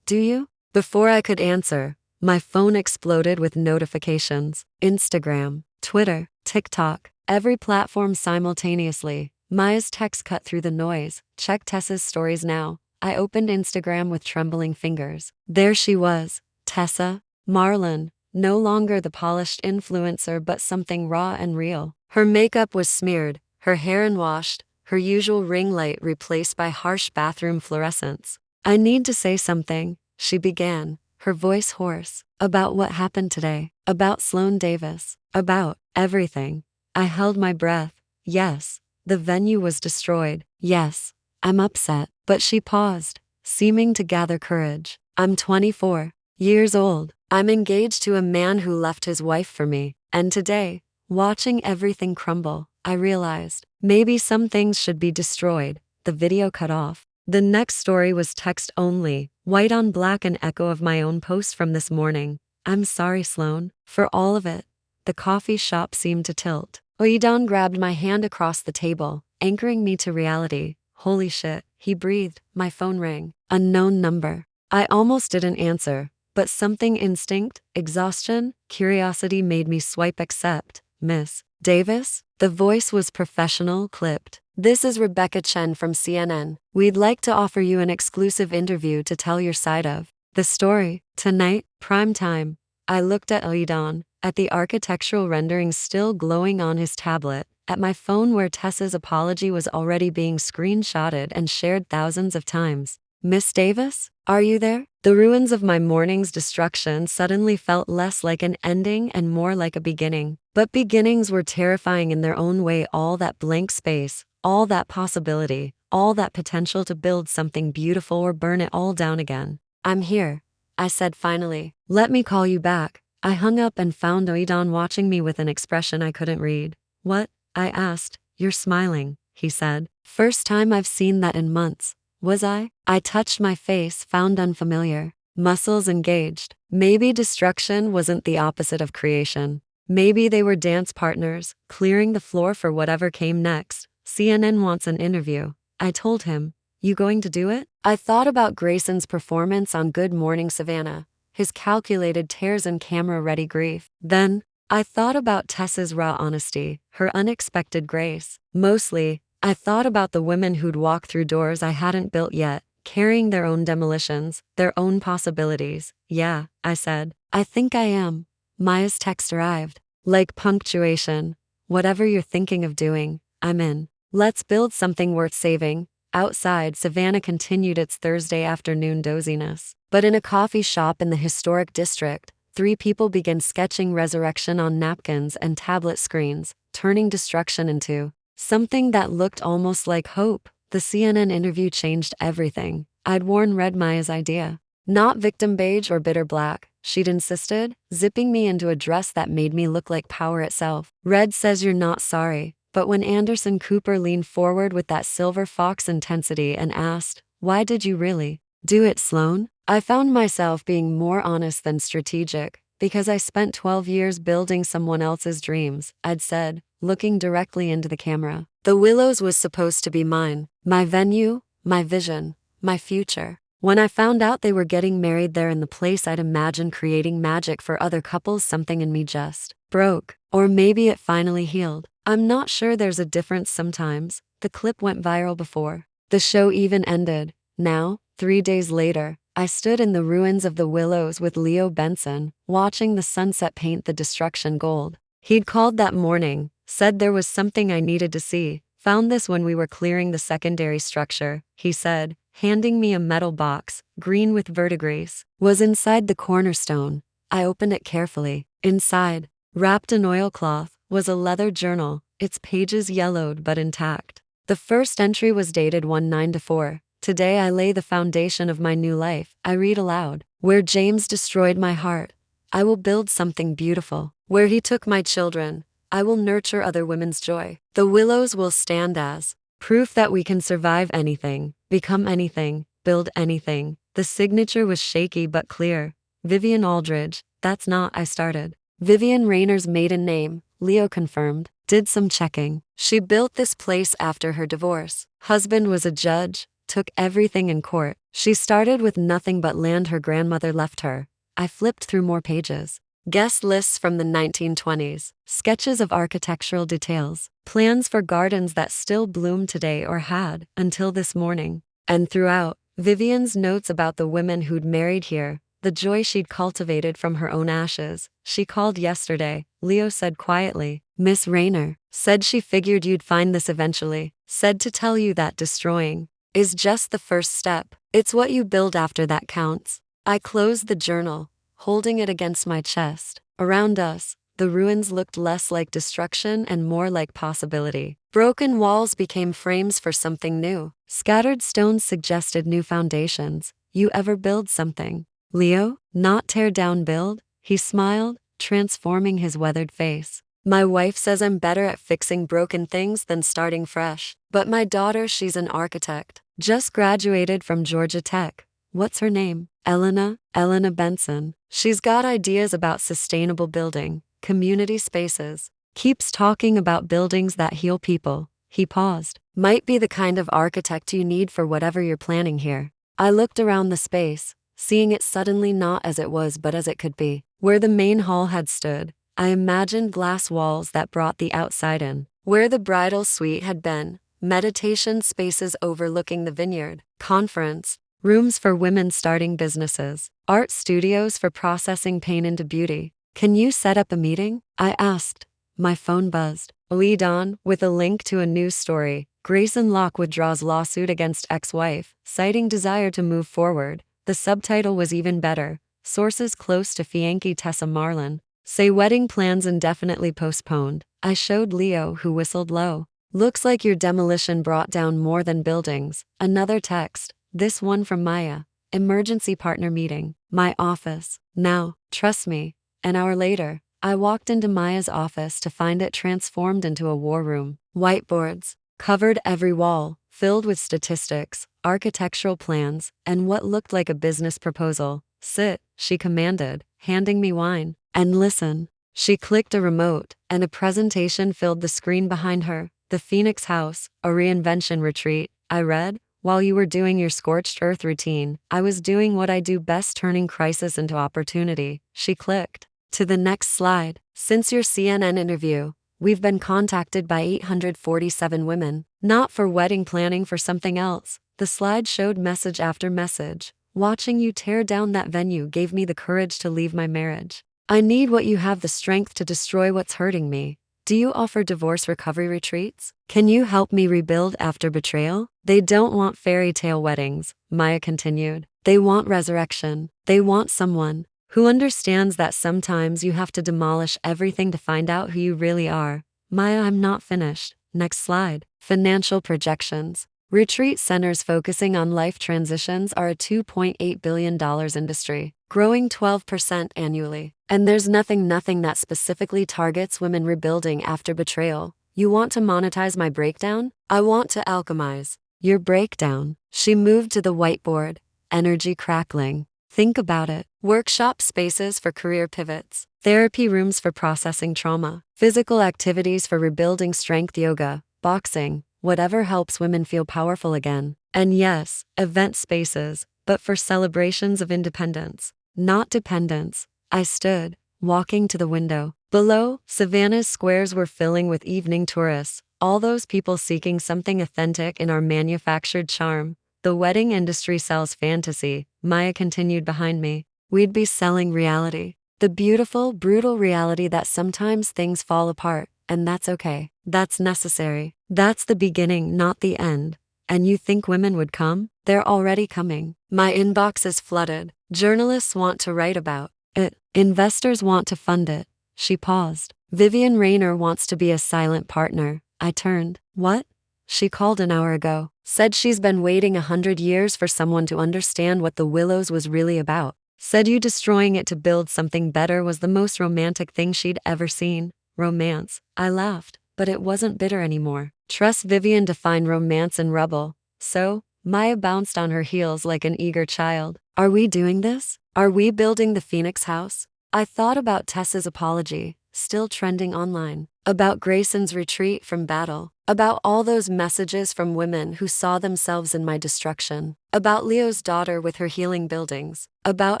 do you? Before I could answer, my phone exploded with notifications. Instagram, Twitter, TikTok, every platform simultaneously. Maya's text cut through the noise. Check Tessa's stories now. I opened Instagram with trembling fingers. There she was, Tessa, Marlon, no longer the polished influencer but something raw and real. Her makeup was smeared, her hair unwashed, her usual ring light replaced by harsh bathroom fluorescence. I need to say something, she began, her voice hoarse. About what happened today. About Sloane Davis. About everything. I held my breath. Yes, the venue was destroyed. Yes, I'm upset. But she paused, seeming to gather courage. I'm 24 years old. I'm engaged to a man who left his wife for me. And today, watching everything crumble, I realized maybe some things should be destroyed. The video cut off. The next story was text only, white on black, an echo of my own post from this morning. I'm sorry, Sloane, for all of it. The coffee shop seemed to tilt. Oidon grabbed my hand across the table, anchoring me to reality. Holy shit, he breathed. My phone rang. Unknown number. I almost didn't answer, but something instinct, exhaustion, curiosity made me swipe accept. Miss Davis? The voice was professional, clipped. This is Rebecca Chen from CNN. We'd like to offer you an exclusive interview to tell your side of the story. Tonight, prime time. I looked at Aidan, at the architectural renderings still glowing on his tablet, at my phone where Tessa's apology was already being screenshotted and shared thousands of times. Miss Davis, are you there? The ruins of my morning's destruction suddenly felt less like an ending and more like a beginning. But beginnings were terrifying in their own way. All that blank space, all that possibility, all that potential to build something beautiful or burn it all down again. I'm here, I said finally. Let me call you back. I hung up and found Aidan watching me with an expression I couldn't read. What? I asked. You're smiling, he said. First time I've seen that in months. Was I? I touched my face, found unfamiliar. Muscles engaged. Maybe destruction wasn't the opposite of creation. Maybe they were dance partners, clearing the floor for whatever came next. CNN wants an interview. I told him. You going to do it? I thought about Grayson's performance on Good Morning Savannah, his calculated tears and camera-ready grief. Then, I thought about Tessa's raw honesty, her unexpected grace. Mostly, I thought about the women who'd walk through doors I hadn't built yet, carrying their own demolitions, their own possibilities. Yeah, I said. I think I am. Maya's text arrived. Like punctuation. Whatever you're thinking of doing, I'm in. Let's build something worth saving. Outside, Savannah continued its Thursday afternoon doziness. But in a coffee shop in the historic district, 3 people began sketching resurrection on napkins and tablet screens, turning destruction into something that looked almost like hope. The CNN interview changed everything. I'd worn red, Maya's idea. Not victim beige or bitter black, she'd insisted, zipping me into a dress that made me look like power itself. Red says you're not sorry. But when Anderson Cooper leaned forward with that silver fox intensity and asked, why did you really do it, Sloane? I found myself being more honest than strategic, because I spent 12 years building someone else's dreams, I'd said, looking directly into the camera. The Willows was supposed to be mine, my venue, my vision, my future. When I found out they were getting married there in the place I'd imagined creating magic for other couples, something in me just broke. Or maybe it finally healed. I'm not sure, there's a difference sometimes. The clip went viral before the show even ended. Now, 3 days later, I stood in the ruins of the Willows with Leo Benson, watching the sunset paint the destruction gold. He'd called that morning, said there was something I needed to see. Found this when we were clearing the secondary structure, he said, handing me a metal box, green with verdigris. Was inside the cornerstone. I opened it carefully. Inside, wrapped in oilcloth, was a leather journal, its pages yellowed but intact. The first entry was dated 1994. Today I lay the foundation of my new life. I read aloud. Where James destroyed my heart, I will build something beautiful. Where he took my children, I will nurture other women's joy. The Willows will stand as proof that we can survive anything, become anything, build anything. The signature was shaky but clear. Vivian Aldridge. That's not, I started. Vivian Rayner's maiden name, Leo confirmed. Did some checking. She built this place after her divorce. Husband was a judge, took everything in court. She started with nothing but land her grandmother left her. I flipped through more pages. Guest lists from the 1920s, sketches of architectural details, plans for gardens that still bloom today or had, until this morning. And throughout, Vivian's notes about the women who'd married here, the joy she'd cultivated from her own ashes. She called yesterday, Leo said quietly. Miss Rayner said she figured you'd find this eventually. Said to tell you that destroying is just the first step. It's what you build after that counts. I closed the journal, holding it against my chest. Around us, the ruins looked less like destruction and more like possibility. Broken walls became frames for something new. Scattered stones suggested new foundations. You ever build something, Leo? Not tear down, build? He smiled, transforming his weathered face. My wife says I'm better at fixing broken things than starting fresh. But my daughter, she's an architect. Just graduated from Georgia Tech. What's her name? Elena Benson. She's got ideas about sustainable building, community spaces. Keeps talking about buildings that heal people. He paused. Might be the kind of architect you need for whatever you're planning here. I looked around the space, seeing it suddenly not as it was but as it could be. Where the main hall had stood, I imagined glass walls that brought the outside in. Where the bridal suite had been, meditation spaces overlooking the vineyard, conference rooms for women starting businesses, art studios for processing pain into beauty. Can you set up a meeting? I asked. My phone buzzed. Lead on, with a link to a news story. Grayson withdraws lawsuit against ex-wife, citing desire to move forward. The subtitle was even better. Sources close to Fiancee Tessa Marlin say wedding plans indefinitely postponed. I showed Leo, who whistled low. Looks like your demolition brought down more than buildings. Another text, this one from Maya. Emergency partner meeting. My office. Now, trust me. An hour later, I walked into Maya's office to find it transformed into a war room. Whiteboards covered every wall, filled with statistics, architectural plans, and what looked like a business proposal. Sit, she commanded, handing me wine. And listen. She clicked a remote, and a presentation filled the screen behind her. The Phoenix House, a reinvention retreat. I read. While you were doing your scorched earth routine, I was doing what I do best, turning crisis into opportunity. She clicked to the next slide. Since your CNN interview, we've been contacted by 847 women, not for wedding planning, for something else. The slide showed message after message. Watching you tear down that venue gave me the courage to leave my marriage. I need what you have, the strength to destroy what's hurting me. Do you offer divorce recovery retreats? Can you help me rebuild after betrayal? They don't want fairy tale weddings, Maya continued. They want resurrection. They want someone who understands that sometimes you have to demolish everything to find out who you really are. Maya, I'm not finished. Next slide. Financial projections. Retreat centers focusing on life transitions are a $2.8 billion industry, growing 12% annually. And there's nothing that specifically targets women rebuilding after betrayal. You want to monetize my breakdown? I want to alchemize your breakdown. She moved to the whiteboard, energy crackling. Think about it. Workshop spaces for career pivots, therapy rooms for processing trauma, physical activities for rebuilding strength, yoga, boxing, whatever helps women feel powerful again. And yes, event spaces, but for celebrations of independence, not dependence. I stood, walking to the window. Below, Savannah's squares were filling with evening tourists, all those people seeking something authentic in our manufactured charm. The wedding industry sells fantasy, Maya continued behind me. We'd be selling reality. The beautiful, brutal reality that sometimes things fall apart, and that's okay. That's necessary. That's the beginning, not the end. And you think women would come? They're already coming. My inbox is flooded. Journalists want to write about it. Investors want to fund it. She paused. Vivian Rayner wants to be a silent partner. I turned. What? She called an hour ago. Said she's been waiting 100 years for someone to understand what the Willows was really about. Said you destroying it to build something better was the most romantic thing she'd ever seen. Romance. I laughed, but it wasn't bitter anymore. Trust Vivian to find romance in rubble. So, Maya bounced on her heels like an eager child. Are we doing this? Are we building the Phoenix House? I thought about Tessa's apology, still trending online, about Grayson's retreat from battle, about all those messages from women who saw themselves in my destruction, about Leo's daughter with her healing buildings, about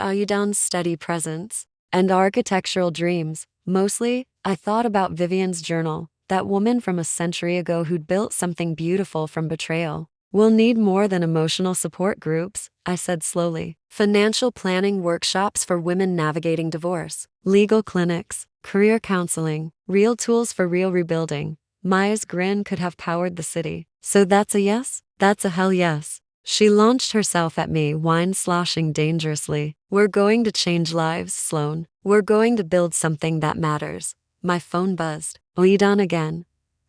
Ayudan's steady presence, and architectural dreams. Mostly, I thought about Vivian's journal, that woman from a century ago who'd built something beautiful from betrayal. We'll need more than emotional support groups, I said slowly. Financial planning workshops for women navigating divorce, legal clinics, career counseling, real tools for real rebuilding. Maya's grin could have powered the city. So that's a yes? That's a hell yes. She launched herself at me, wine sloshing dangerously. We're going to change lives, Sloane. We're going to build something that matters. My phone buzzed. Lead on again.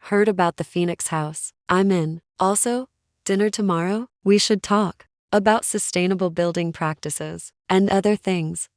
Heard about the Phoenix House. I'm in. Also, dinner tomorrow? We should talk about sustainable building practices and other things.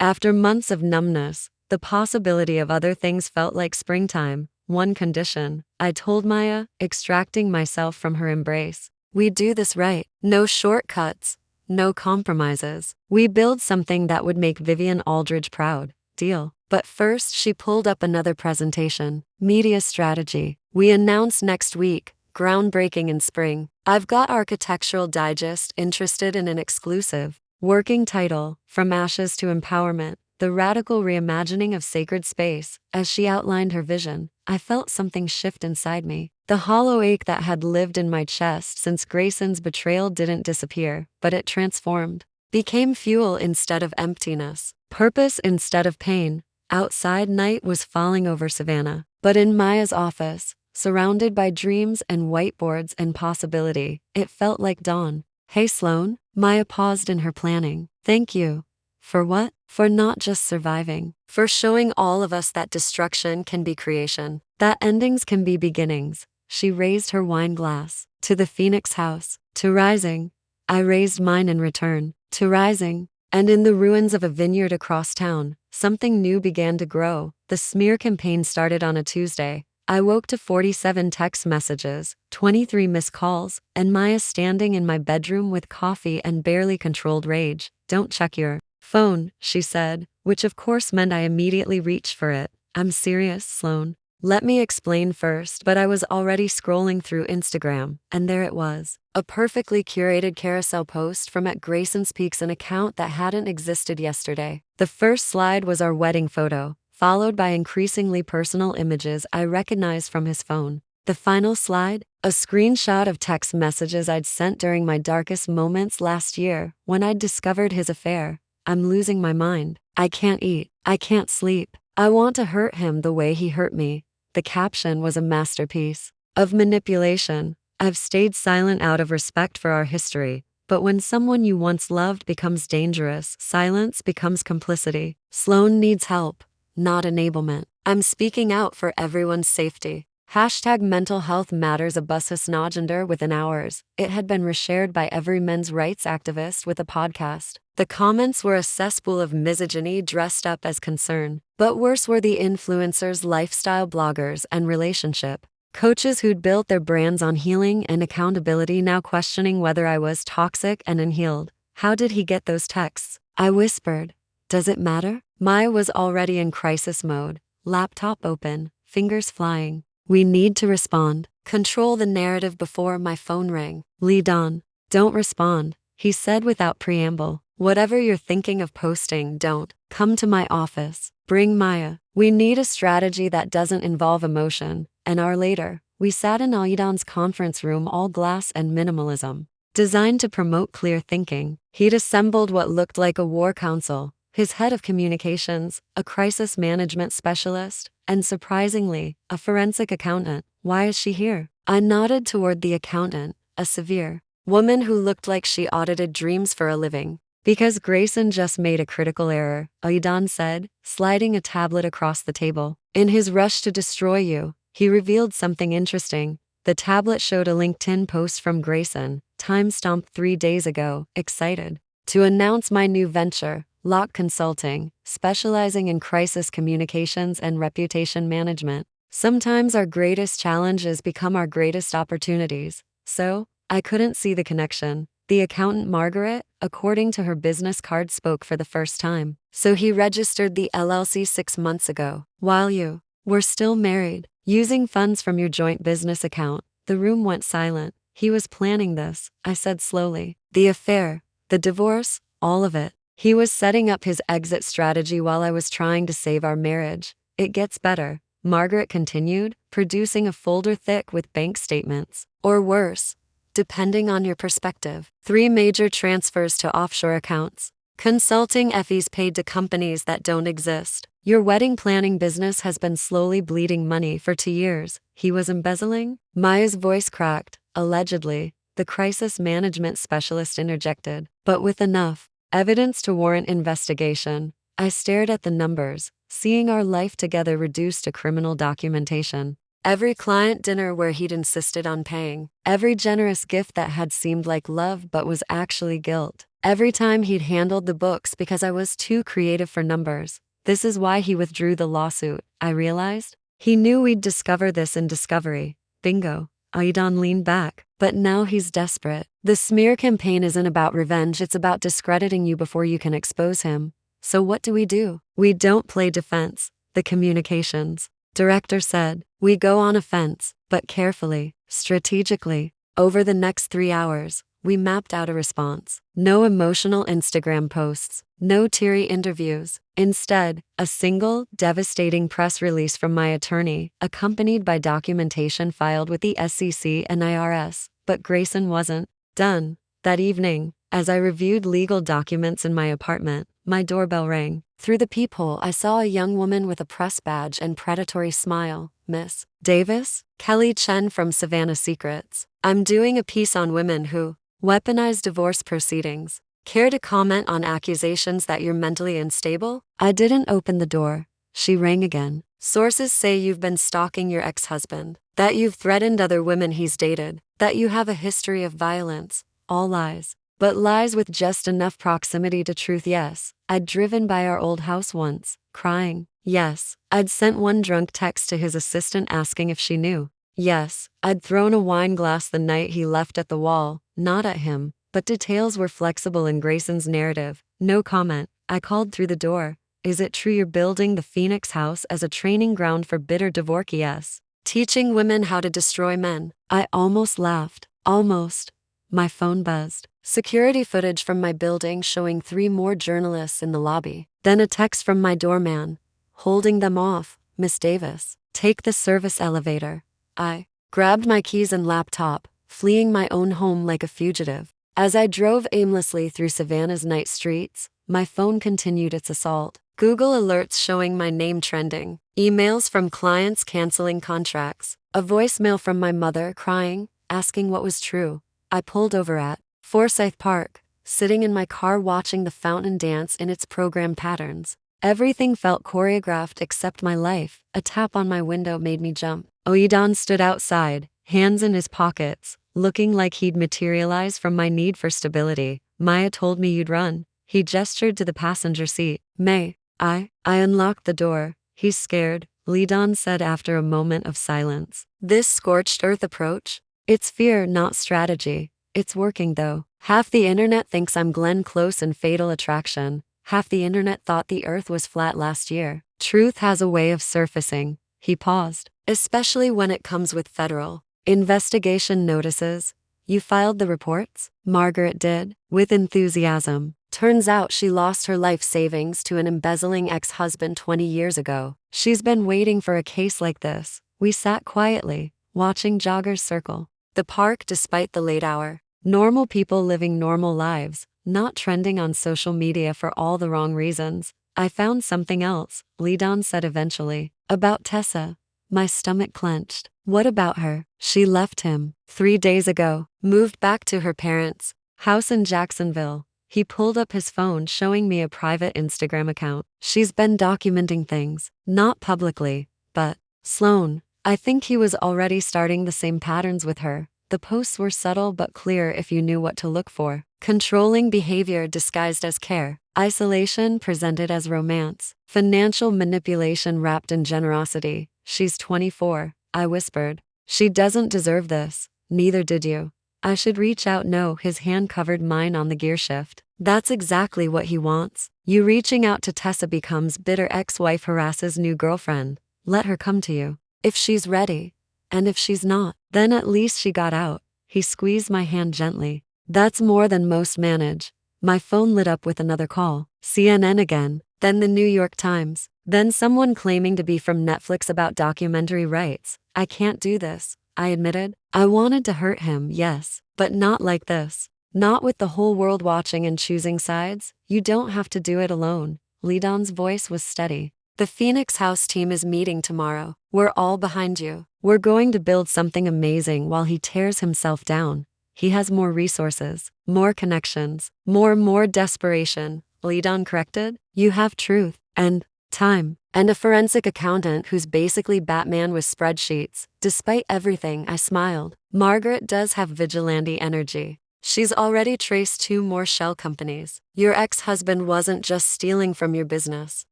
After months of numbness, the possibility of other things felt like springtime. One condition, I told Maya, extracting myself from her embrace. We do this right. No shortcuts. No compromises. We build something that would make Vivian Aldridge proud. Deal. But first, she pulled up another presentation. Media strategy. We announce next week. Groundbreaking in spring. I've got Architectural Digest interested in an exclusive working title, From Ashes to Empowerment. the radical reimagining of sacred space. As she outlined her vision, I felt something shift inside me. The hollow ache that had lived in my chest since Grayson's betrayal didn't disappear, but it transformed, became fuel instead of emptiness, purpose instead of pain. Outside, night was falling over Savannah, but in Maya's office, surrounded by dreams and whiteboards and possibility, it felt like dawn. Hey Sloane, Maya paused in her planning. Thank you. For what? For not just surviving. For showing all of us that destruction can be creation, that endings can be beginnings. She raised her wine glass. To the Phoenix house. To rising. I raised mine in return. To rising. And in the ruins of a vineyard across town, something new began to grow. The smear campaign started on a Tuesday. I woke to 47 text messages, 23 missed calls, and Maya standing in my bedroom with coffee and barely controlled rage. Don't check your phone, she said, which of course meant I immediately reached for it. I'm serious, Sloane. Let me explain first, but I was already scrolling through Instagram, and there it was. A perfectly curated carousel post from @GraysonSpeaks, an account that hadn't existed yesterday. The first slide was our wedding photo, followed by increasingly personal images I recognized from his phone. The final slide? A screenshot of text messages I'd sent during my darkest moments last year, when I'd discovered his affair. I'm losing my mind. I can't eat. I can't sleep. I want to hurt him the way he hurt me. The caption was a masterpiece of manipulation. I've stayed silent out of respect for our history, but when someone you once loved becomes dangerous, silence becomes complicity. Sloane needs help, not enablement. I'm speaking out for everyone's safety. #mental health matters. A busasnagender within hours. It had been reshared by every men's rights activist with a podcast. The comments were a cesspool of misogyny dressed up as concern. But worse were the influencers, lifestyle bloggers, and relationship coaches who'd built their brands on healing and accountability, now questioning whether I was toxic and unhealed. How did he get those texts? I whispered. Does it matter? Maya was already in crisis mode, laptop open, fingers flying. We need to respond. Control the narrative. Before my phone rang, lead on. Don't respond, he said without preamble. Whatever you're thinking of posting, don't. Come to my office. Bring Maya. We need a strategy that doesn't involve emotion. An hour later, we sat in Aidan's conference room, all glass and minimalism, designed to promote clear thinking. He'd assembled what looked like a war council. His head of communications, a crisis management specialist, and surprisingly, a forensic accountant. Why is she here? I nodded toward the accountant, a severe woman who looked like she audited dreams for a living. Because Grayson just made a critical error, Aidan said, sliding a tablet across the table. In his rush to destroy you, he revealed something interesting. The tablet showed a LinkedIn post from Grayson, time-stamped 3 days ago. Excited to announce my new venture, Lock Consulting, specializing in crisis communications and reputation management. Sometimes our greatest challenges become our greatest opportunities. So, I couldn't see the connection. The accountant Margaret, according to her business card, spoke for the first time. So he registered the LLC 6 months ago, while you were still married, using funds from your joint business account. The room went silent. He was planning this, I said slowly. The affair, the divorce, all of it. He was setting up his exit strategy while I was trying to save our marriage. It gets better, Margaret continued, producing a folder thick with bank statements. Or worse, depending on your perspective. 3 major transfers to offshore accounts. Consulting fees paid to companies that don't exist. Your wedding planning business has been slowly bleeding money for 2 years. He was embezzling? Maya's voice cracked. Allegedly, the crisis management specialist interjected, but with enough evidence to warrant investigation. I stared at the numbers, seeing our life together reduced to criminal documentation. Every client dinner where he'd insisted on paying. Every generous gift that had seemed like love but was actually guilt. Every time he'd handled the books because I was too creative for numbers. This is why he withdrew the lawsuit, I realized. He knew we'd discover this in discovery. Bingo. Aidan leaned back. But now he's desperate. The smear campaign isn't about revenge, it's about discrediting you before you can expose him. So what do? We don't play defense. The communications director said, we go on offense, but carefully, strategically. Over the next 3 hours, we mapped out a response. No emotional Instagram posts, No teary interviews. Instead, a single, devastating press release from my attorney, accompanied by documentation filed with the SEC and IRS. But Grayson wasn't done. That evening, as I reviewed legal documents in my apartment, my doorbell rang. Through the peephole, I saw a young woman with a press badge and predatory smile. Miss Davis? Kelly Chen from Savannah Secrets. I'm doing a piece on women who weaponize divorce proceedings. Care to comment on accusations that you're mentally unstable? I didn't open the door. She rang again. Sources say you've been stalking your ex-husband, that you've threatened other women he's dated, that you have a history of violence. All lies. But lies with just enough proximity to truth. Yes, I'd driven by our old house once, crying. Yes, I'd sent one drunk text to his assistant asking if she knew. Yes, I'd thrown a wine glass the night he left at the wall, not at him. But details were flexible in Grayson's narrative. No comment. I called through the door. Is it true you're building the Phoenix house as a training ground for bitter divorcees? Yes. Teaching women how to destroy men. I almost laughed. Almost. My phone buzzed. Security footage from my building showing 3 more journalists in the lobby. Then a text from my doorman. Holding them off. Miss Davis, take the service elevator. I grabbed my keys and laptop, fleeing my own home like a fugitive. As I drove aimlessly through Savannah's night streets, my phone continued its assault. Google alerts showing my name trending, emails from clients canceling contracts, a voicemail from my mother crying, asking what was true. I pulled over at Forsyth Park, sitting in my car watching the fountain dance in its programmed patterns. Everything felt choreographed except my life. A tap on my window made me jump. Oidon stood outside, hands in his pockets, looking like he'd materialize from my need for stability. Maya told me you'd run. He gestured to the passenger seat. May, I unlocked the door. He's scared, Lidon said after a moment of silence. This scorched earth approach? It's fear, not strategy. It's working though. Half the internet thinks I'm Glenn Close in Fatal Attraction. Half the internet thought the earth was flat last year. Truth has a way of surfacing. He paused. Especially when it comes with federal investigation notices. You filed the reports? Margaret did, with enthusiasm. Turns out she lost her life savings to an embezzling ex-husband 20 years ago. She's been waiting for a case like this. We sat quietly, watching joggers circle the park despite the late hour. Normal people living normal lives, not trending on social media for all the wrong reasons. I found something else, Lidon said eventually. About Tessa. My stomach clenched. What about her? She left him 3 days ago, moved back to her parents' house in Jacksonville. He pulled up his phone showing me a private Instagram account. She's been documenting things, not publicly, but Sloane. I think he was already starting the same patterns with her. The posts were subtle but clear if you knew what to look for. Controlling behavior disguised as care. Isolation presented as romance. Financial manipulation wrapped in generosity. She's 24, I whispered. She doesn't deserve this. Neither did you. I should reach out. No, his hand covered mine on the gear shift. That's exactly what he wants. You reaching out to Tessa becomes bitter ex-wife harasses new girlfriend. Let her come to you. If she's ready. And if she's not, then at least she got out. He squeezed my hand gently. That's more than most manage. My phone lit up with another call. CNN again. Then the New York Times. Then someone claiming to be from Netflix about documentary rights. I can't do this, I admitted. I wanted to hurt him, yes, but not like this. Not with the whole world watching and choosing sides. You don't have to do it alone. Lidon's voice was steady. The Phoenix House team is meeting tomorrow. We're all behind you. We're going to build something amazing while he tears himself down. He has more resources, more connections, more desperation. Lidon corrected. You have truth, and time, and a forensic accountant who's basically Batman with spreadsheets. Despite everything, I smiled. Margaret does have vigilante energy. She's already traced 2 more shell companies. Your ex-husband wasn't just stealing from your business.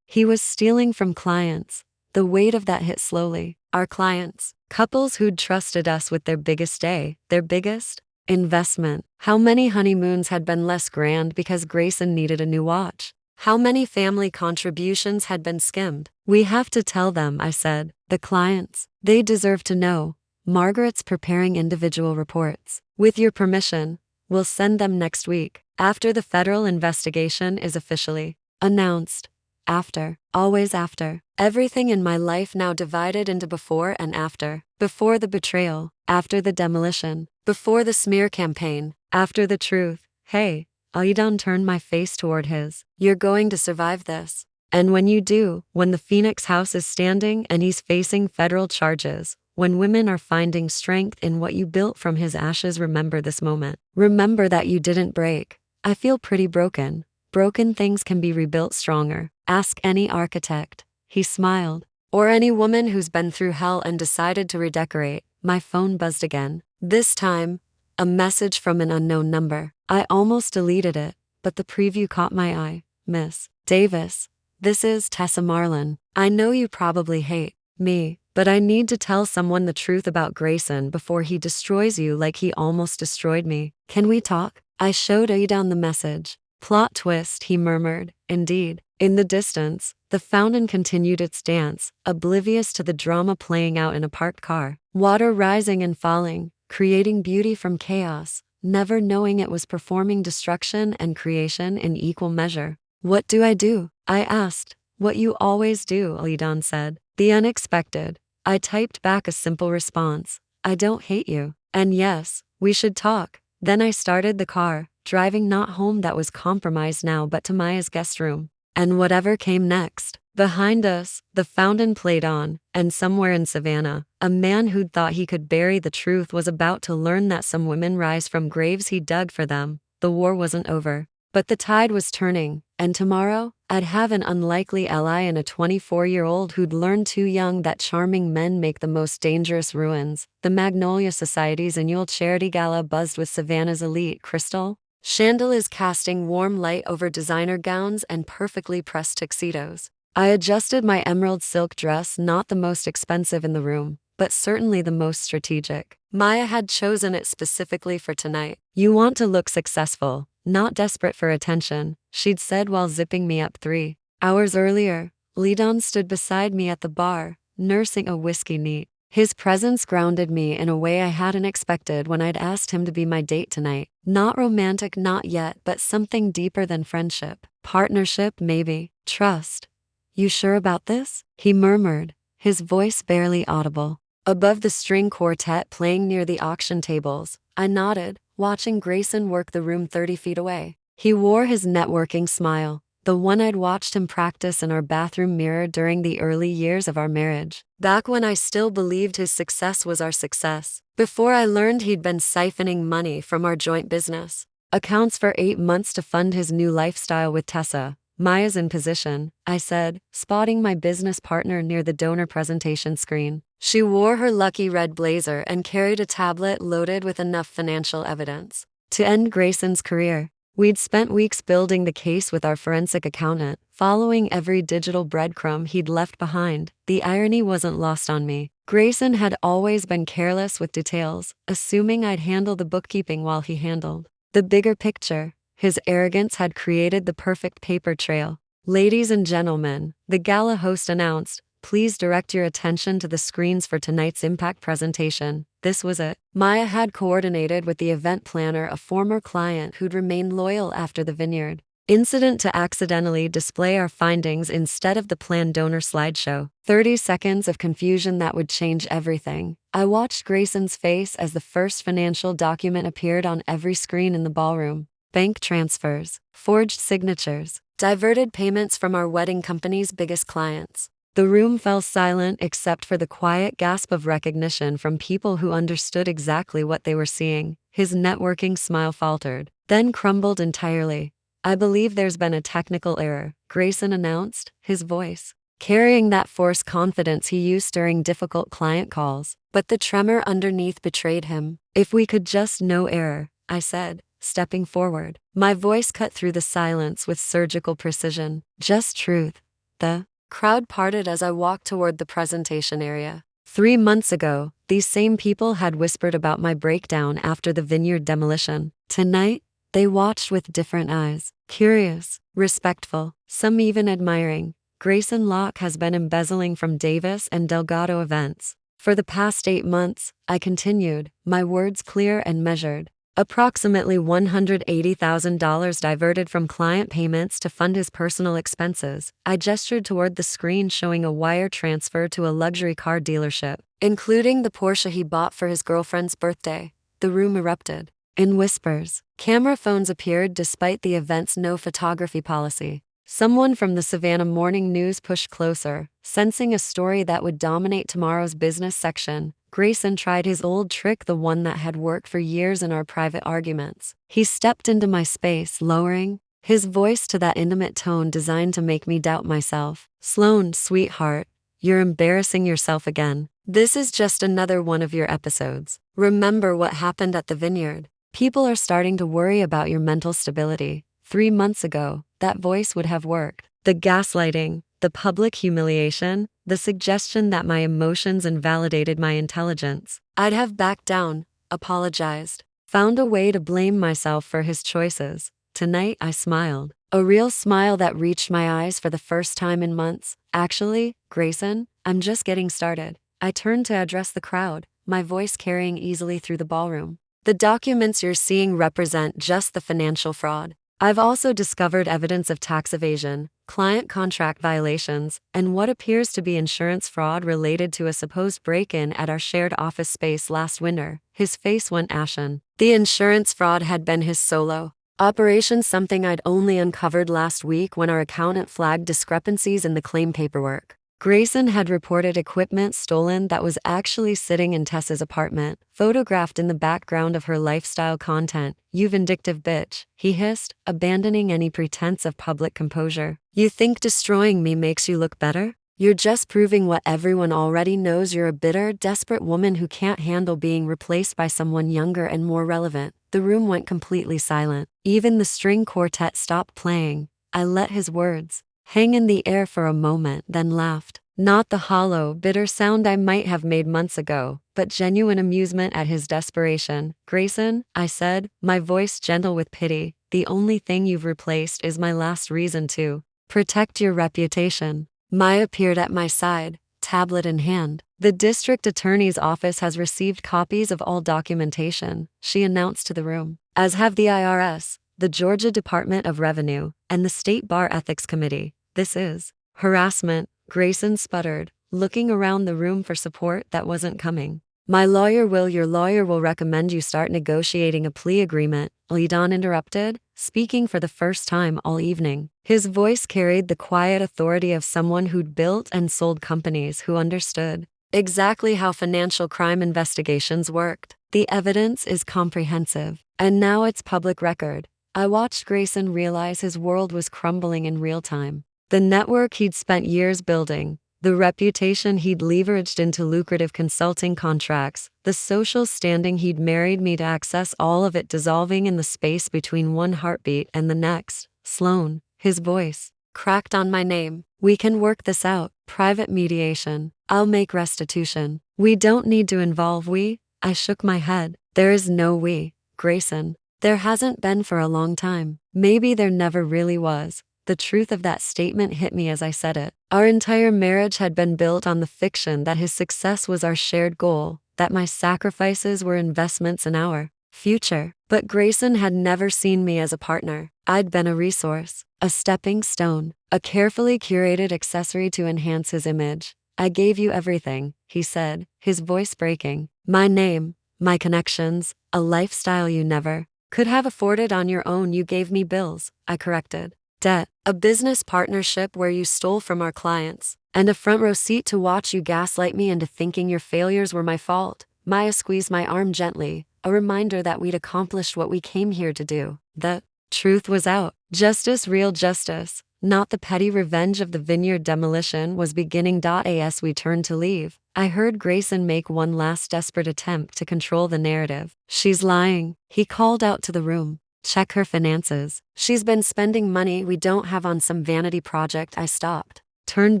He was stealing from clients. The weight of that hit slowly. Our clients. Couples who'd trusted us with their biggest day, their biggest investment. How many honeymoons had been less grand because Grayson needed a new watch? How many family contributions had been skimmed? We have to tell them, I said. The clients. They deserve to know. Margaret's preparing individual reports. With your permission, We'll send them next week, after the federal investigation is officially announced. After, always after. Everything in my life now divided into before and after. Before the betrayal, after the demolition, before the smear campaign, after the truth. Hey, Aidan turned my face toward his. You're going to survive this. And when you do, when the Phoenix house is standing and he's facing federal charges, when women are finding strength in what you built from his ashes, remember this moment. Remember that you didn't break. I feel pretty broken. Broken things can be rebuilt stronger. Ask any architect. He smiled. Or any woman who's been through hell and decided to redecorate. My phone buzzed again. This time, a message from an unknown number. I almost deleted it, but the preview caught my eye. Miss Davis, this is Tessa Marlin. I know you probably hate me, but I need to tell someone the truth about Grayson before he destroys you like he almost destroyed me. Can we talk? I showed Aidan the message. Plot twist, he murmured. Indeed. In the distance, the fountain continued its dance, oblivious to the drama playing out in a parked car. Water rising and falling, creating beauty from chaos, never knowing it was performing destruction and creation in equal measure. What do? I asked. What you always do, Aidan said. The unexpected. I typed back a simple response. I don't hate you. And yes, we should talk. Then I started the car, driving not home that was compromised now but to Maya's guest room. And whatever came next. Behind us, the fountain played on, and somewhere in Savannah, a man who'd thought he could bury the truth was about to learn that some women rise from graves he dug for them. The war wasn't over. But the tide was turning, and tomorrow, I'd have an unlikely ally in a 24-year-old who'd learned too young that charming men make the most dangerous ruins. The Magnolia Society's annual charity gala buzzed with Savannah's elite crystal chandeliers casting warm light over designer gowns and perfectly pressed tuxedos. I adjusted my emerald silk dress, not the most expensive in the room, but certainly the most strategic. Maya had chosen it specifically for tonight. You want to look successful, not desperate for attention, she'd said while zipping me up 3 hours earlier. Aidan stood beside me at the bar, nursing a whiskey neat. His presence grounded me in a way I hadn't expected when I'd asked him to be my date tonight. Not romantic, not yet, but something deeper than friendship. Partnership, maybe. Trust. You sure about this? He murmured, his voice barely audible. Above the string quartet playing near the auction tables, I nodded, watching Grayson work the room 30 feet away. He wore his networking smile, the one I'd watched him practice in our bathroom mirror during the early years of our marriage. Back when I still believed his success was our success. Before I learned he'd been siphoning money from our joint business. Accounts for 8 months to fund his new lifestyle with Tessa. Maya's in position, I said, spotting my business partner near the donor presentation screen. She wore her lucky red blazer and carried a tablet loaded with enough financial evidence to end Grayson's career. We'd spent weeks building the case with our forensic accountant, following every digital breadcrumb he'd left behind. The irony wasn't lost on me. Grayson had always been careless with details, assuming I'd handle the bookkeeping while he handled the bigger picture. His arrogance had created the perfect paper trail. Ladies and gentlemen, the gala host announced, please direct your attention to the screens for tonight's impact presentation. This was it. Maya had coordinated with the event planner, a former client who'd remained loyal after the vineyard incident, to accidentally display our findings instead of the planned donor slideshow. 30 seconds of confusion that would change everything. I watched Grayson's face as the first financial document appeared on every screen in the ballroom. Bank transfers, forged signatures, diverted payments from our wedding company's biggest clients. The room fell silent except for the quiet gasp of recognition from people who understood exactly what they were seeing. His networking smile faltered, then crumbled entirely. I believe there's been a technical error, Grayson announced, his voice carrying that forced confidence he used during difficult client calls. But the tremor underneath betrayed him. If we could just no error, I said, stepping forward. My voice cut through the silence with surgical precision. Just truth. The crowd parted as I walked toward the presentation area. 3 months ago, these same people had whispered about my breakdown after the vineyard demolition. Tonight, they watched with different eyes. Curious, respectful, some even admiring. Grayson Locke has been embezzling from Davis and Delgado events. For the past 8 months, I continued, my words clear and measured. Approximately $180,000 diverted from client payments to fund his personal expenses. I gestured toward the screen showing a wire transfer to a luxury car dealership, including the Porsche he bought for his girlfriend's birthday. The room erupted. In whispers, camera phones appeared despite the event's no photography policy. Someone from the Savannah Morning News pushed closer, sensing a story that would dominate tomorrow's business section. Grayson tried his old trick, the one that had worked for years in our private arguments. He stepped into my space, lowering his voice to that intimate tone designed to make me doubt myself. "Sloane, sweetheart, you're embarrassing yourself again. This is just another one of your episodes. Remember what happened at the vineyard. People are starting to worry about your mental stability. 3 months ago, that voice would have worked. The gaslighting, the public humiliation, the suggestion that my emotions invalidated my intelligence. I'd have backed down, apologized, found a way to blame myself for his choices. Tonight I smiled. A real smile that reached my eyes for the first time in months. Actually, Grayson, I'm just getting started." I turned to address the crowd, my voice carrying easily through the ballroom. "The documents you're seeing represent just the financial fraud. I've also discovered evidence of tax evasion, client contract violations, and what appears to be insurance fraud related to a supposed break-in at our shared office space last winter." His face went ashen. The insurance fraud had been his solo operation, something I'd only uncovered last week when our accountant flagged discrepancies in the claim paperwork. Grayson had reported equipment stolen that was actually sitting in Tessa's apartment, photographed in the background of her lifestyle content. "You vindictive bitch," he hissed, abandoning any pretense of public composure. "You think destroying me makes you look better? You're just proving what everyone already knows. You're a bitter, desperate woman who can't handle being replaced by someone younger and more relevant." The room went completely silent. Even the string quartet stopped playing. I let his words hang in the air for a moment, then laughed. Not the hollow, bitter sound I might have made months ago, but genuine amusement at his desperation. "Grayson," I said, my voice gentle with pity, "the only thing you've replaced is my last reason to protect your reputation." Maya appeared at my side, tablet in hand. "The district attorney's office has received copies of all documentation," she announced to the room, "as have the IRS, the Georgia Department of Revenue, and the State Bar Ethics Committee. This is harassment." Grayson sputtered, looking around the room for support that wasn't coming. Your lawyer will recommend you start negotiating a plea agreement," Lidon interrupted, speaking for the first time all evening. His voice carried the quiet authority of someone who'd built and sold companies, who understood exactly how financial crime investigations worked. "The evidence is comprehensive, and now it's public record." I watched Grayson realize his world was crumbling in real time. The network he'd spent years building, the reputation he'd leveraged into lucrative consulting contracts, the social standing he'd married me to access, all of it dissolving in the space between one heartbeat and the next. "Sloane," his voice cracked on my name. "We can work this out. Private mediation. I'll make restitution. We don't need to involve we." I shook my head. "There is no we, Grayson. There hasn't been for a long time. Maybe there never really was." The truth of that statement hit me as I said it. Our entire marriage had been built on the fiction that his success was our shared goal, that my sacrifices were investments in our future. But Grayson had never seen me as a partner. I'd been a resource, a stepping stone, a carefully curated accessory to enhance his image. "I gave you everything," he said, his voice breaking. "My name, my connections, a lifestyle you never could have afforded on your own. You gave me bills," I corrected. "Debt, a business partnership where you stole from our clients, and a front row seat to watch you gaslight me into thinking your failures were my fault." Maya squeezed my arm gently, a reminder that we'd accomplished what we came here to do. The truth was out. Justice, real justice, not the petty revenge of the vineyard demolition, was beginning. As we turned to leave, I heard Grayson make one last desperate attempt to control the narrative. "She's lying," he called out to the room. "Check her finances. She's been spending money we don't have on some vanity project." I stopped, turned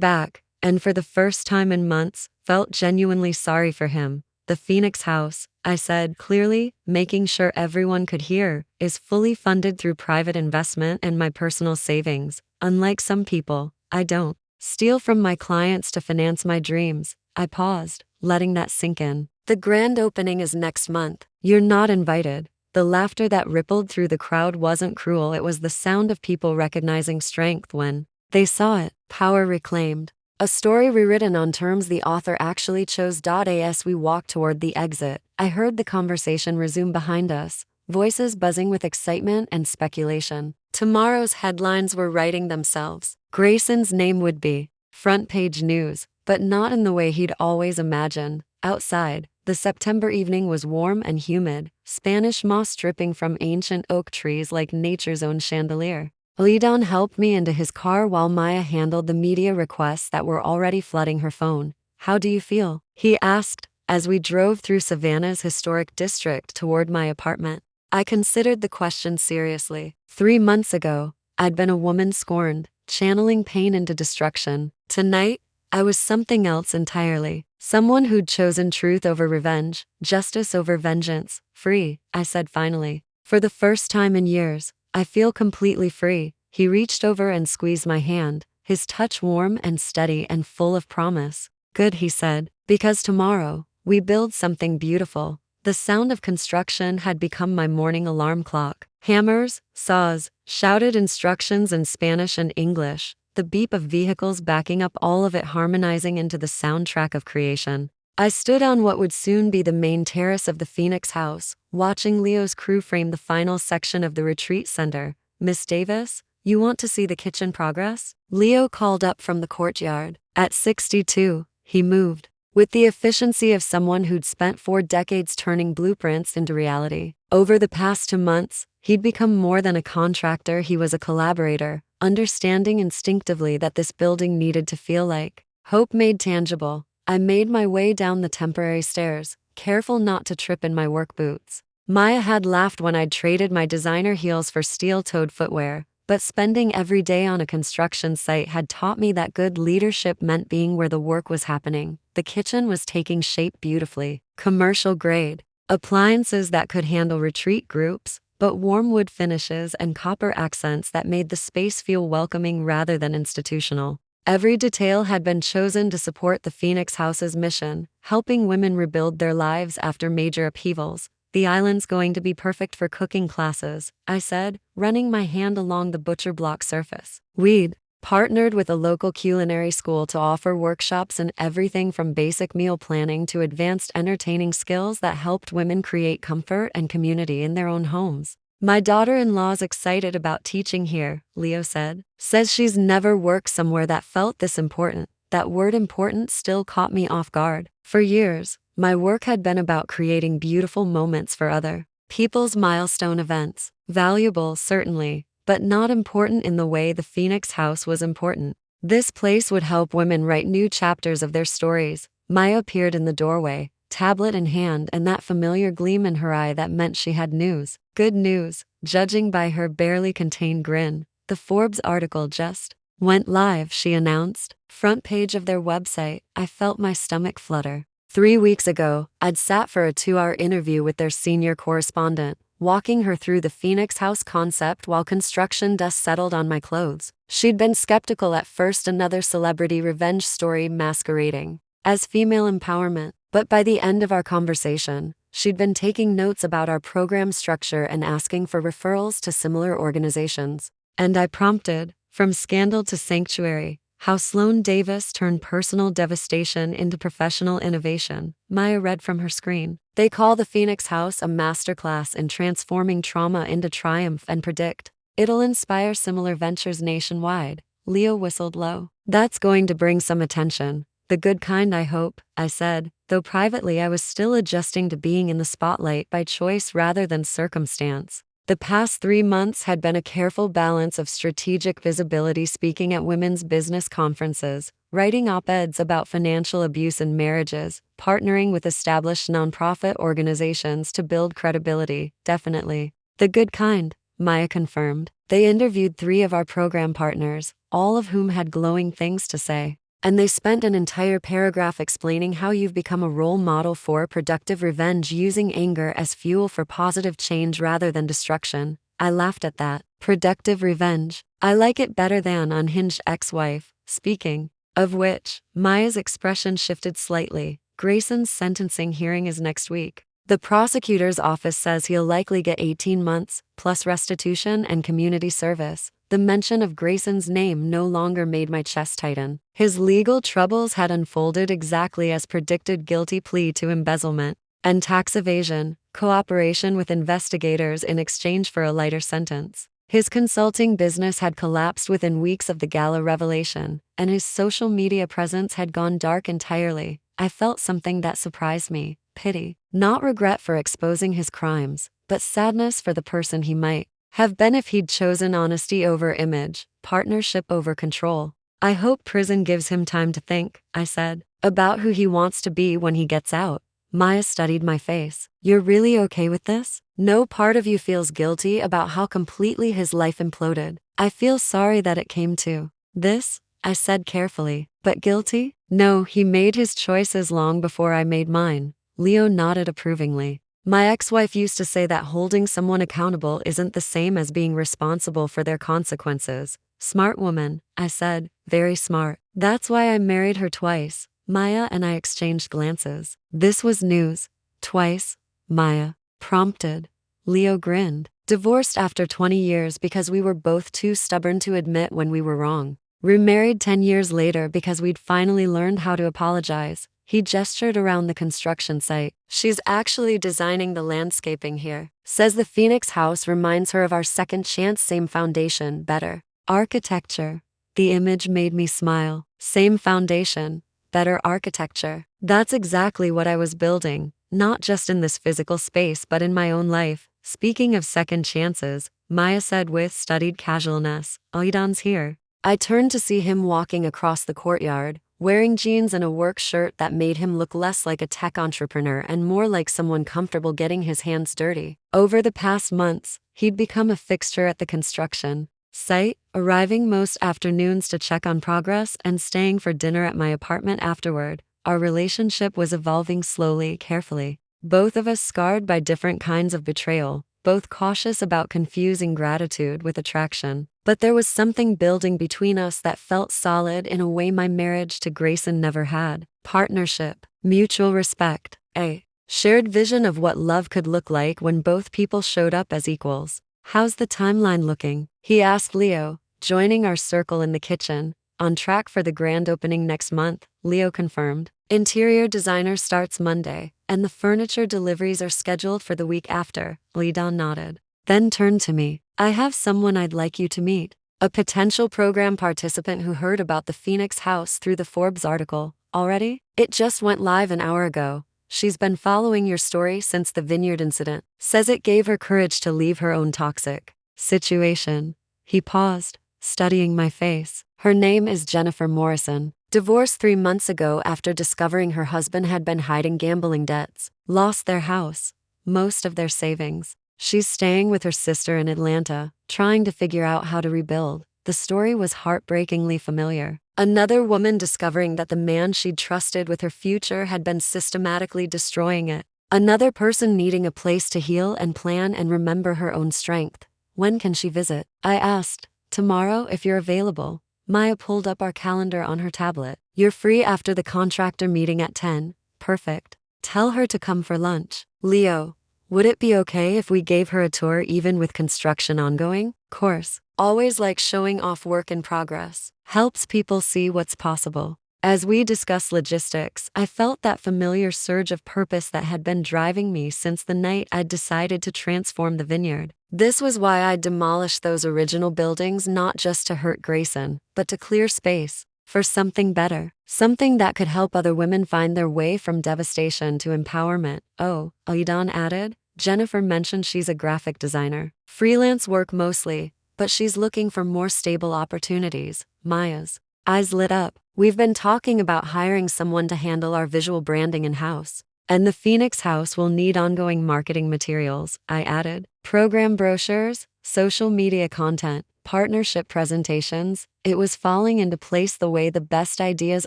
back, and for the first time in months, felt genuinely sorry for him. "The Phoenix house," I said clearly, making sure everyone could hear, "is fully funded through private investment and my personal savings. Unlike some people, I don't steal from my clients to finance my dreams." I paused, letting that sink in. "The grand opening is next month. You're not invited." The laughter that rippled through the crowd wasn't cruel, it was the sound of people recognizing strength when they saw it. Power reclaimed. A story rewritten on terms the author actually chose. As we walked toward the exit, I heard the conversation resume behind us, voices buzzing with excitement and speculation. Tomorrow's headlines were writing themselves. Grayson's name would be front page news, but not in the way he'd always imagined. Outside, the September evening was warm and humid, Spanish moss dripping from ancient oak trees like nature's own chandelier. Lidon helped me into his car while Maya handled the media requests that were already flooding her phone. "How do you feel?" he asked, as we drove through Savannah's historic district toward my apartment. I considered the question seriously. 3 months ago, I'd been a woman scorned, channeling pain into destruction. Tonight, I was something else entirely. Someone who'd chosen truth over revenge, justice over vengeance. "Free," I said finally. "For the first time in years, I feel completely free." He reached over and squeezed my hand, his touch warm and steady and full of promise. "Good," he said, "because tomorrow, we build something beautiful." The sound of construction had become my morning alarm clock. Hammers, saws, shouted instructions in Spanish and English, the beep of vehicles backing up, all of it harmonizing into the soundtrack of creation. I stood on what would soon be the main terrace of the Phoenix house, watching Leo's crew frame the final section of the retreat center. "Miss Davis, you want to see the kitchen progress?" Leo called up from the courtyard. At 62, he moved, with the efficiency of someone who'd spent 4 decades turning blueprints into reality. Over the past 2 months, he'd become more than a contractor, he was a collaborator, understanding instinctively that this building needed to feel like hope made tangible. I made my way down the temporary stairs, careful not to trip in my work boots. Maya had laughed when I'd traded my designer heels for steel-toed footwear, but spending every day on a construction site had taught me that good leadership meant being where the work was happening. The kitchen was taking shape beautifully, commercial grade, appliances that could handle retreat groups, but warm wood finishes and copper accents that made the space feel welcoming rather than institutional. Every detail had been chosen to support the Phoenix House's mission, helping women rebuild their lives after major upheavals. "The island's going to be perfect for cooking classes," I said, running my hand along the butcher block surface. We'd partnered with a local culinary school to offer workshops in everything from basic meal planning to advanced entertaining skills that helped women create comfort and community in their own homes. "My daughter-in-law's excited about teaching here," Leo said. "Says she's never worked somewhere that felt this important." That word important still caught me off guard. For years, my work had been about creating beautiful moments for other people's milestone events. Valuable, certainly, but not important in the way the Phoenix house was important. This place would help women write new chapters of their stories. Maya appeared in the doorway, tablet in hand, and that familiar gleam in her eye that meant she had news. Good news, judging by her barely contained grin. "The Forbes article just went live," she announced. Front page of their website. I felt my stomach flutter. 3 weeks ago, I'd sat for a 2-hour interview with their senior correspondent, walking her through the Phoenix house concept while construction dust settled on my clothes. She'd been skeptical at first, another celebrity revenge story masquerading as female empowerment. But by the end of our conversation, she'd been taking notes about our program structure and asking for referrals to similar organizations. And I prompted, from scandal to sanctuary, how Sloane Davis turned personal devastation into professional innovation. Maya read from her screen. "They call the Phoenix House a masterclass in transforming trauma into triumph and predict it'll inspire similar ventures nationwide." Leo whistled low. "That's going to bring some attention. The good kind, I hope," I said, though privately I was still adjusting to being in the spotlight by choice rather than circumstance. The past 3 months had been a careful balance of strategic visibility, speaking at women's business conferences, writing op-eds about financial abuse in marriages, partnering with established nonprofit organizations to build credibility. "Definitely. The good kind," Maya confirmed. "They interviewed 3 of our program partners, all of whom had glowing things to say. And they spent an entire paragraph explaining how you've become a role model for productive revenge, using anger as fuel for positive change rather than destruction." I laughed at that. Productive revenge. I like it better than unhinged ex-wife. Speaking of which, Maya's expression shifted slightly. "Grayson's sentencing hearing is next week. The prosecutor's office says he'll likely get 18 months, plus restitution and community service. The mention of Grayson's name no longer made my chest tighten. His legal troubles had unfolded exactly as predicted: guilty plea to embezzlement and tax evasion, cooperation with investigators in exchange for a lighter sentence. His consulting business had collapsed within weeks of the gala revelation, and his social media presence had gone dark entirely. I felt something that surprised me: pity. Not regret for exposing his crimes, but sadness for the person he might have been if he'd chosen honesty over image, partnership over control. I hope prison gives him time to think, I said, about who he wants to be when he gets out. Maya studied my face. You're really okay with this? No part of you feels guilty about how completely his life imploded. I feel sorry that it came to this, I said carefully. But guilty? No, he made his choices long before I made mine. Leo nodded approvingly. My ex-wife used to say that holding someone accountable isn't the same as being responsible for their consequences. Smart woman, I said, very smart. That's why I married her twice. Maya and I exchanged glances. This was news. Twice? Maya prompted. Leo grinned. Divorced after 20 years because we were both too stubborn to admit when we were wrong. Remarried 10 years later because we'd finally learned how to apologize. He gestured around the construction site. She's actually designing the landscaping here. Says the Phoenix house reminds her of our second chance, same foundation, better architecture. The image made me smile. Same foundation, better architecture. That's exactly what I was building, not just in this physical space but in my own life. Speaking of second chances, Maya said with studied casualness, Aidan's here. I turned to see him walking across the courtyard, wearing jeans and a work shirt that made him look less like a tech entrepreneur and more like someone comfortable getting his hands dirty. Over the past months, he'd become a fixture at the construction site, arriving most afternoons to check on progress and staying for dinner at my apartment afterward. Our relationship was evolving slowly, carefully. Both of us scarred by different kinds of betrayal, both cautious about confusing gratitude with attraction. But there was something building between us that felt solid in a way my marriage to Grayson never had. Partnership, mutual respect, a shared vision of what love could look like when both people showed up as equals. How's the timeline looking? He asked Leo, joining our circle in the kitchen. On track for the grand opening next month, Leo confirmed. Interior designer starts Monday, and the furniture deliveries are scheduled for the week after. Aidan nodded. Then turned to me. I have someone I'd like you to meet. A potential program participant who heard about the Phoenix house through the Forbes article. Already? It just went live an hour ago. She's been following your story since the vineyard incident. Says it gave her courage to leave her own toxic situation. He paused, studying my face. Her name is Jennifer Morrison. Divorced 3 months ago after discovering her husband had been hiding gambling debts. Lost their house, most of their savings. She's staying with her sister in Atlanta, trying to figure out how to rebuild. The story was heartbreakingly familiar. Another woman discovering that the man she'd trusted with her future had been systematically destroying it. Another person needing a place to heal and plan and remember her own strength. When can she visit? I asked. Tomorrow, if you're available. Maya pulled up our calendar on her tablet. You're free after the contractor meeting at 10. Perfect. Tell her to come for lunch. Leo, would it be okay if we gave her a tour even with construction ongoing? Course. Always like showing off work in progress. Helps people see what's possible. As we discussed logistics, I felt that familiar surge of purpose that had been driving me since the night I'd decided to transform the vineyard. This was why I'd demolished those original buildings, not just to hurt Grayson, but to clear space for something better. Something that could help other women find their way from devastation to empowerment. Oh, Aidan added. Jennifer mentioned she's a graphic designer. Freelance work mostly, but she's looking for more stable opportunities. Maya's eyes lit up. We've been talking about hiring someone to handle our visual branding in-house. And the Phoenix house will need ongoing marketing materials, I added. Program brochures, social media content, partnership presentations. It was falling into place the way the best ideas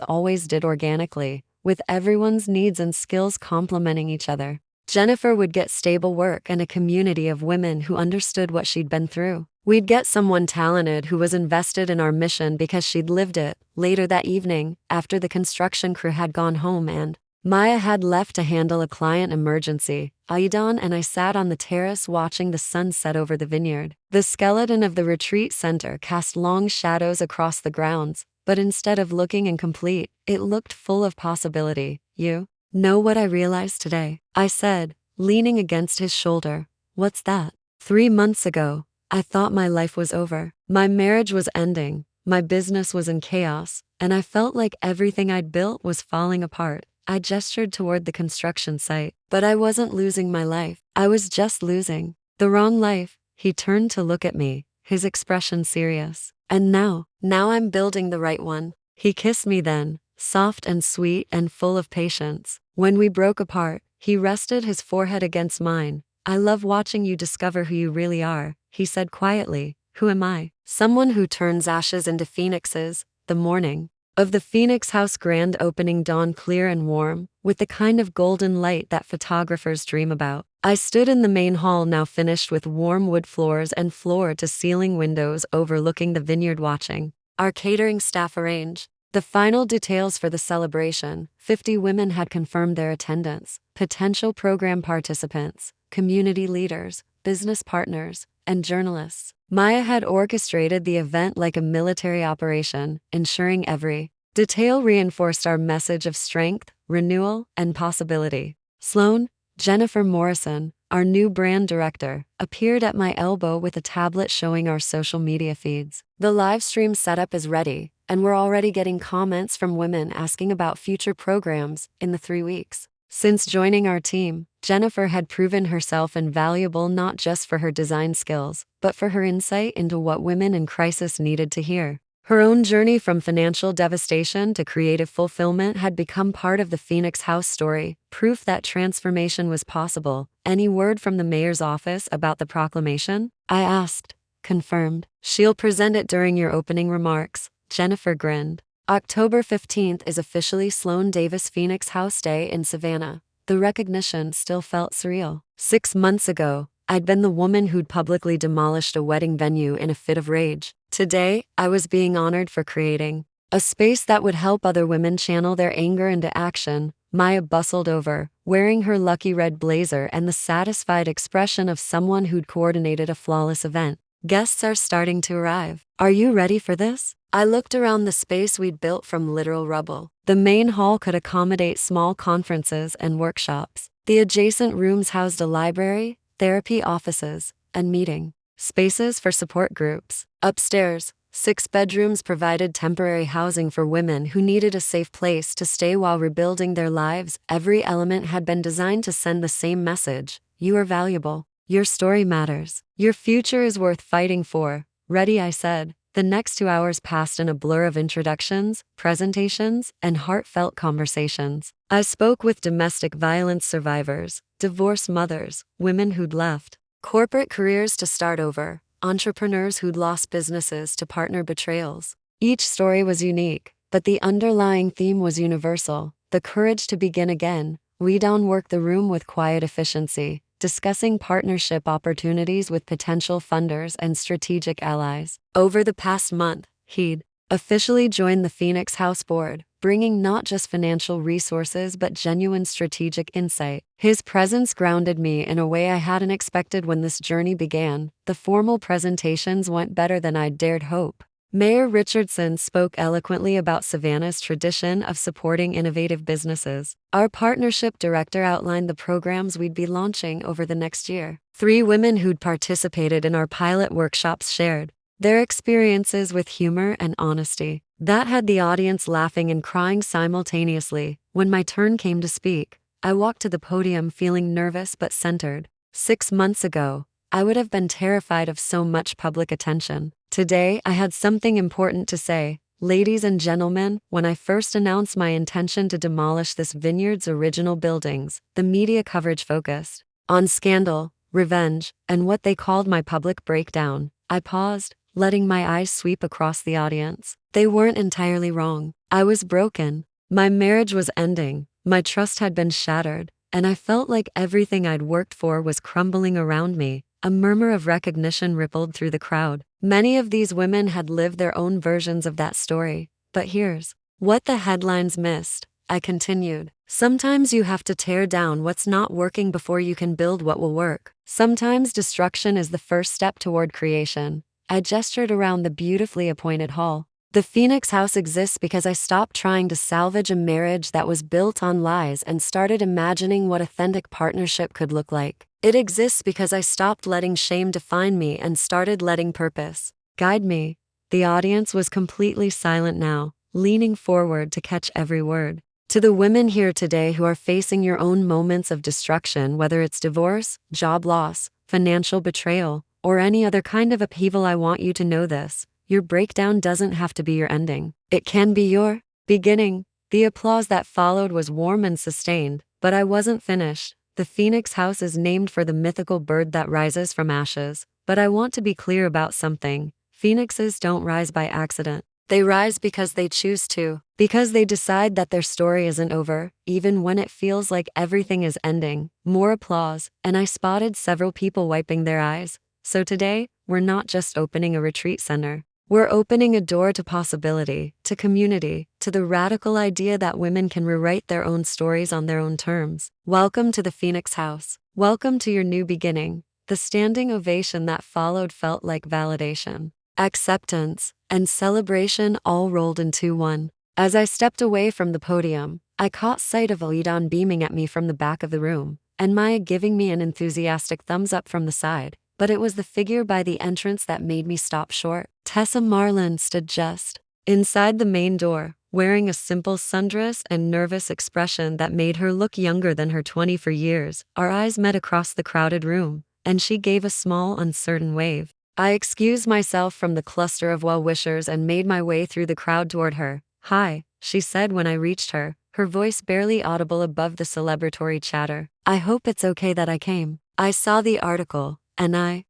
always did, organically, with everyone's needs and skills complementing each other. Jennifer would get stable work and a community of women who understood what she'd been through. We'd get someone talented who was invested in our mission because she'd lived it. Later that evening, after the construction crew had gone home and Maya had left to handle a client emergency. Aidan and I sat on the terrace watching the sun set over the vineyard. The skeleton of the retreat center cast long shadows across the grounds, but instead of looking incomplete, it looked full of possibility. You know what I realized today? I said, leaning against his shoulder. What's that? 3 months ago, I thought my life was over. My marriage was ending, my business was in chaos, and I felt like everything I'd built was falling apart. I gestured toward the construction site, but I wasn't losing my life. I was just losing the wrong life. He turned to look at me, his expression serious. And now I'm building the right one. He kissed me then, soft and sweet and full of patience. When we broke apart, he rested his forehead against mine. I love watching you discover who you really are, he said quietly. Who am I? Someone who turns ashes into phoenixes. The morning of the Phoenix House grand opening dawned clear and warm, with the kind of golden light that photographers dream about. I stood in the main hall, now finished with warm wood floors and floor-to-ceiling windows overlooking the vineyard, watching our catering staff arrange the final details for the celebration. 50 women had confirmed their attendance, potential program participants, community leaders, business partners, and journalists. Maya had orchestrated the event like a military operation, ensuring every detail reinforced our message of strength, renewal, and possibility. Sloane, Jennifer Morrison, our new brand director, appeared at my elbow with a tablet showing our social media feeds. The live stream setup is ready, and we're already getting comments from women asking about future programs in the 3 weeks. Since joining our team, Jennifer had proven herself invaluable not just for her design skills, but for her insight into what women in crisis needed to hear. Her own journey from financial devastation to creative fulfillment had become part of the Phoenix House story, proof that transformation was possible. Any word from the mayor's office about the proclamation? I asked. Confirmed. She'll present it during your opening remarks. Jennifer grinned. October 15th is officially Sloane Davis Phoenix House Day in Savannah. The recognition still felt surreal. 6 months ago, I'd been the woman who'd publicly demolished a wedding venue in a fit of rage. Today, I was being honored for creating a space that would help other women channel their anger into action. Maya bustled over, wearing her lucky red blazer and the satisfied expression of someone who'd coordinated a flawless event. Guests are starting to arrive. Are you ready for this? I looked around the space we'd built from literal rubble. The main hall could accommodate small conferences and workshops. The adjacent rooms housed a library, therapy offices, and meeting spaces for support groups. Upstairs, 6 bedrooms provided temporary housing for women who needed a safe place to stay while rebuilding their lives. Every element had been designed to send the same message: you are valuable. Your story matters. Your future is worth fighting for. Ready, I said. The next 2 hours passed in a blur of introductions, presentations, and heartfelt conversations. I spoke with domestic violence survivors, divorced mothers, women who'd left corporate careers to start over, entrepreneurs who'd lost businesses to partner betrayals. Each story was unique, but the underlying theme was universal: the courage to begin again. We downworked the room with quiet efficiency, discussing partnership opportunities with potential funders and strategic allies. Over the past month, he'd officially joined the Phoenix House board, bringing not just financial resources but genuine strategic insight. His presence grounded me in a way I hadn't expected when this journey began. The formal presentations went better than I'd dared hope. Mayor Richardson spoke eloquently about Savannah's tradition of supporting innovative businesses. Our partnership director outlined the programs we'd be launching over the next year. 3 women who'd participated in our pilot workshops shared their experiences with humor and honesty. That had the audience laughing and crying simultaneously. When my turn came to speak, I walked to the podium feeling nervous but centered. 6 months ago, I would have been terrified of so much public attention. Today, I had something important to say. Ladies and gentlemen, when I first announced my intention to demolish this vineyard's original buildings, the media coverage focused on scandal, revenge, and what they called my public breakdown. I paused, letting my eyes sweep across the audience. They weren't entirely wrong. I was broken. My marriage was ending. My trust had been shattered, and I felt like everything I'd worked for was crumbling around me. A murmur of recognition rippled through the crowd. Many of these women had lived their own versions of that story. But here's what the headlines missed. I continued. Sometimes you have to tear down what's not working before you can build what will work. Sometimes destruction is the first step toward creation. I gestured around the beautifully appointed hall. The Phoenix House exists because I stopped trying to salvage a marriage that was built on lies and started imagining what authentic partnership could look like. It exists because I stopped letting shame define me and started letting purpose guide me. The audience was completely silent now, leaning forward to catch every word. To the women here today who are facing your own moments of destruction, whether it's divorce, job loss, financial betrayal, or any other kind of upheaval, I want you to know this. Your breakdown doesn't have to be your ending. It can be your beginning. The applause that followed was warm and sustained, but I wasn't finished. The Phoenix House is named for the mythical bird that rises from ashes. But I want to be clear about something. Phoenixes don't rise by accident. They rise because they choose to, because they decide that their story isn't over, even when it feels like everything is ending. More applause, and I spotted several people wiping their eyes. So today, we're not just opening a retreat center. We're opening a door to possibility, to community, to the radical idea that women can rewrite their own stories on their own terms. Welcome to the Phoenix House. Welcome to your new beginning. The standing ovation that followed felt like validation, acceptance, and celebration all rolled into one. As I stepped away from the podium, I caught sight of Alidon beaming at me from the back of the room, and Maya giving me an enthusiastic thumbs up from the side. But it was the figure by the entrance that made me stop short. Tessa Marlin stood just inside the main door, wearing a simple sundress and nervous expression that made her look younger than her 24 years. Our eyes met across the crowded room, and she gave a small, uncertain wave. I excused myself from the cluster of well-wishers and made my way through the crowd toward her. "Hi," she said when I reached her, her voice barely audible above the celebratory chatter. "I hope it's okay that I came. I saw the article, and I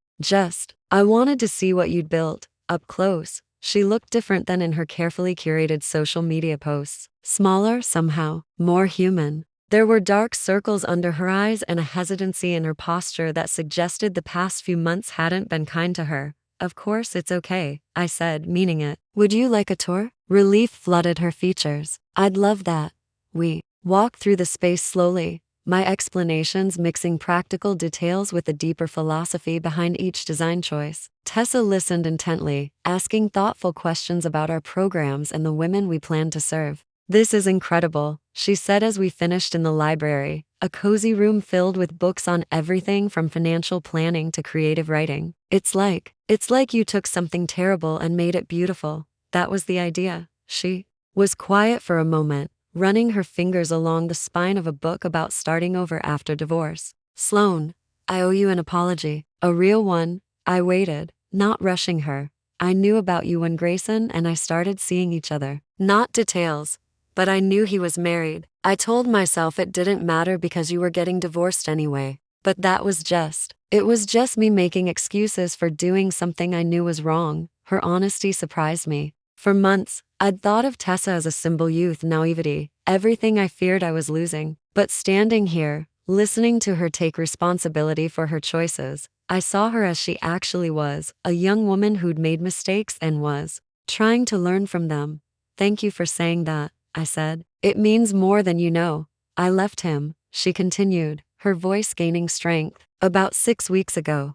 wanted to see what you'd built, up close." She looked different than in her carefully curated social media posts. Smaller somehow, more human. There were dark circles under her eyes and a hesitancy in her posture that suggested the past few months hadn't been kind to her. "Of course it's okay," I said, meaning it. "Would you like a tour?" Relief flooded her features. "I'd love that." We walked through the space slowly, my explanations mixing practical details with the deeper philosophy behind each design choice. Tessa listened intently, asking thoughtful questions about our programs and the women we plan to serve. "This is incredible," she said as we finished in the library, a cozy room filled with books on everything from financial planning to creative writing. It's like you took something terrible and made it beautiful. That was the idea." She was quiet for a moment, running her fingers along the spine of a book about starting over after divorce. "Sloane, I owe you an apology. A real one." I waited, not rushing her. "I knew about you when Grayson and I started seeing each other. Not details, but I knew he was married. I told myself it didn't matter because you were getting divorced anyway. But it was just me making excuses for doing something I knew was wrong." Her honesty surprised me. For months, I'd thought of Tessa as a symbol of youth naivety, everything I feared I was losing. But standing here, listening to her take responsibility for her choices, I saw her as she actually was, a young woman who'd made mistakes and was trying to learn from them. "Thank you for saying that," I said. "It means more than you know. I left him," she continued, her voice gaining strength, "about 6 weeks ago.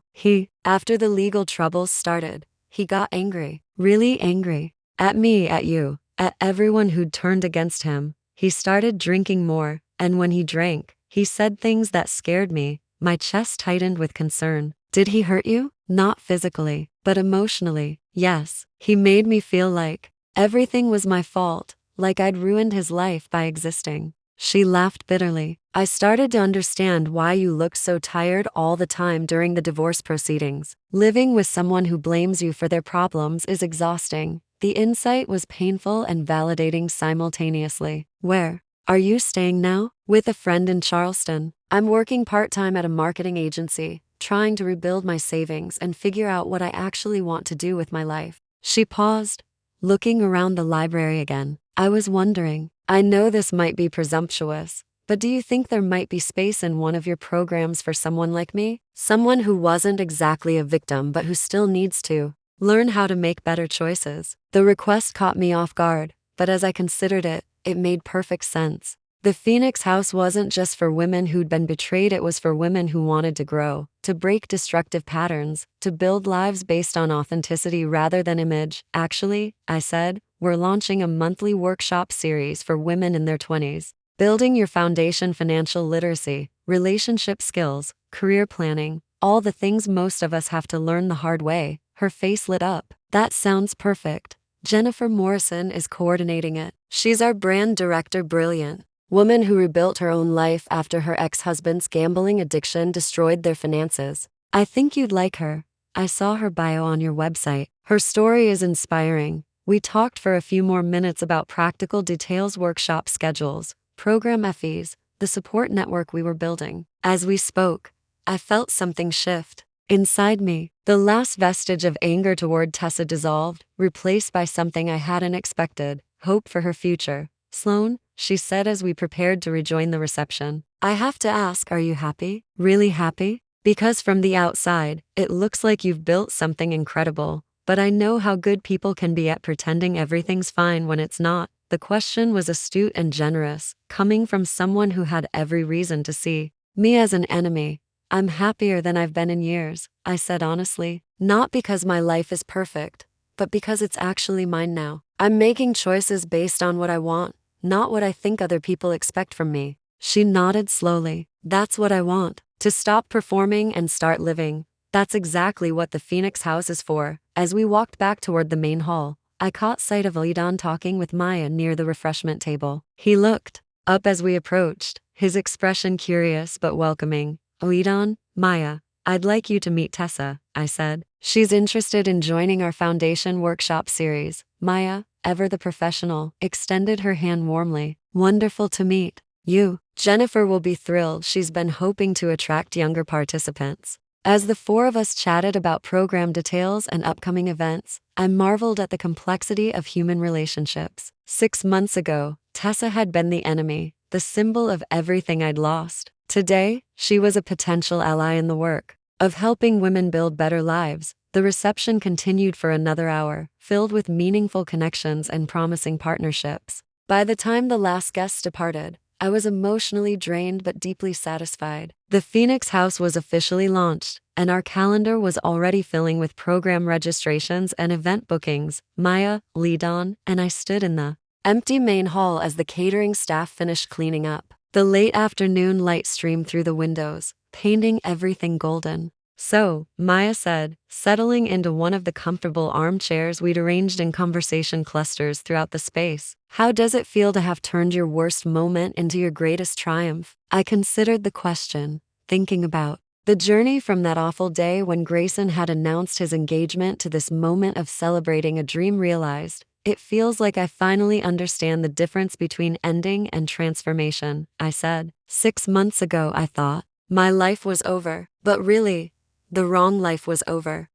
After the legal troubles started, he got angry, really angry. At me, at you, at everyone who'd turned against him. He started drinking more, and when he drank, he said things that scared me." My chest tightened with concern. "Did he hurt you?" "Not physically, but emotionally. Yes, he made me feel like everything was my fault, like I'd ruined his life by existing." She laughed bitterly. "I started to understand why you looked so tired all the time during the divorce proceedings. Living with someone who blames you for their problems is exhausting." The insight was painful and validating simultaneously. "Where are you staying now?" "With a friend in Charleston. I'm working part-time at a marketing agency, trying to rebuild my savings and figure out what I actually want to do with my life." She paused, looking around the library again. "I was wondering, I know this might be presumptuous, but do you think there might be space in one of your programs for someone like me? Someone who wasn't exactly a victim but who still needs to learn how to make better choices." The request caught me off guard, but as I considered it, It made perfect sense. The Phoenix House wasn't just for women who'd been betrayed, it was for women who wanted to grow, to break destructive patterns, to build lives based on authenticity rather than image. Actually, I said, we're launching a monthly workshop series for women in their 20s. Building your foundation, financial literacy, relationship skills, career planning, all the things most of us have to learn the hard way. Her face lit up. That sounds perfect. Jennifer Morrison is coordinating it. She's our brand director, brilliant. Woman who rebuilt her own life after her ex-husband's gambling addiction destroyed their finances. I think you'd like her. I saw her bio on your website. Her story is inspiring. We talked for a few more minutes about practical details, workshop schedules, program fees, the support network we were building. As we spoke, I felt something shift. Inside me, the last vestige of anger toward Tessa dissolved, replaced by something I hadn't expected, hope for her future. Sloane, she said as we prepared to rejoin the reception, I have to ask, are you happy? Really happy? Because from the outside, it looks like you've built something incredible, but I know how good people can be at pretending everything's fine when it's not. The question was astute and generous, coming from someone who had every reason to see me as an enemy. I'm happier than I've been in years, I said honestly, not because my life is perfect, but because it's actually mine now. I'm making choices based on what I want, not what I think other people expect from me. She nodded slowly. That's what I want, to stop performing and start living. That's exactly what the Phoenix House is for. As we walked back toward the main hall, I caught sight of Lidon talking with Maya near the refreshment table. He looked up as we approached, his expression curious but welcoming. Lidon, Maya, I'd like you to meet Tessa, I said. She's interested in joining our foundation workshop series. Maya, ever the professional, extended her hand warmly. Wonderful to meet you. Jennifer will be thrilled. She's been hoping to attract younger participants. As the four of us chatted about program details and upcoming events, I marveled at the complexity of human relationships. 6 months ago, Tessa had been the enemy, the symbol of everything I'd lost. Today, she was a potential ally in the work of helping women build better lives. The reception continued for another hour, filled with meaningful connections and promising partnerships. By the time the last guest departed, I was emotionally drained but deeply satisfied. The Phoenix House was officially launched, and our calendar was already filling with program registrations and event bookings. Maya, Lidon, and I stood in the empty main hall as the catering staff finished cleaning up. The late afternoon light streamed through the windows, painting everything golden. So, Maya said, settling into one of the comfortable armchairs we'd arranged in conversation clusters throughout the space. How does it feel to have turned your worst moment into your greatest triumph? I considered the question, thinking about the journey from that awful day when Grayson had announced his engagement to this moment of celebrating a dream realized. It feels like I finally understand the difference between ending and transformation, I said. 6 months ago, I thought my life was over, but really, the wrong life was over.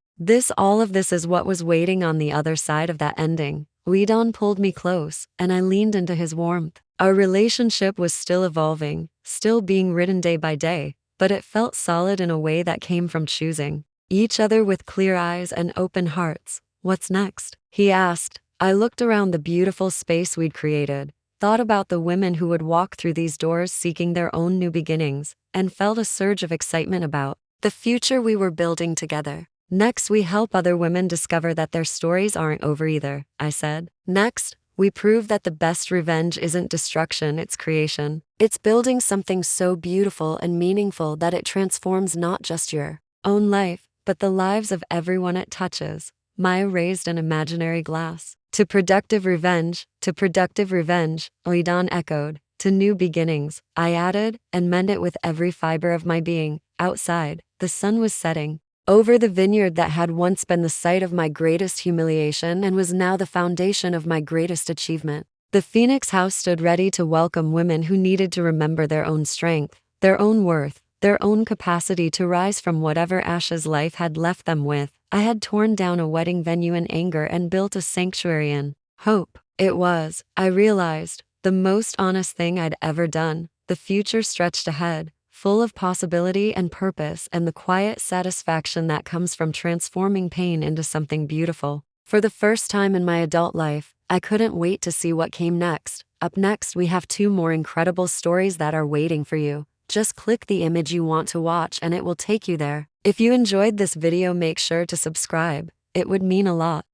All of this is what was waiting on the other side of that ending. Lidon pulled me close, and I leaned into his warmth. Our relationship was still evolving, still being written day by day, but it felt solid in a way that came from choosing each other with clear eyes and open hearts. What's next? He asked. I looked around the beautiful space we'd created, thought about the women who would walk through these doors seeking their own new beginnings, and felt a surge of excitement about the future we were building together. Next, we help other women discover that their stories aren't over either, I said. Next, we prove that the best revenge isn't destruction, it's creation. It's building something so beautiful and meaningful that it transforms not just your own life, but the lives of everyone it touches. Maya raised an imaginary glass. To productive revenge, Lidon echoed. To new beginnings, I added, and meant it with every fiber of my being. Outside, the sun was setting over the vineyard that had once been the site of my greatest humiliation and was now the foundation of my greatest achievement. The Phoenix House stood ready to welcome women who needed to remember their own strength, their own worth, their own capacity to rise from whatever ashes life had left them with. I had torn down a wedding venue in anger and built a sanctuary in hope. It was, I realized, the most honest thing I'd ever done. The future stretched ahead, full of possibility and purpose and the quiet satisfaction that comes from transforming pain into something beautiful. For the first time in my adult life, I couldn't wait to see what came next. Up next, we have 2 more incredible stories that are waiting for you. Just click the image you want to watch and it will take you there. If you enjoyed this video, make sure to subscribe. It would mean a lot.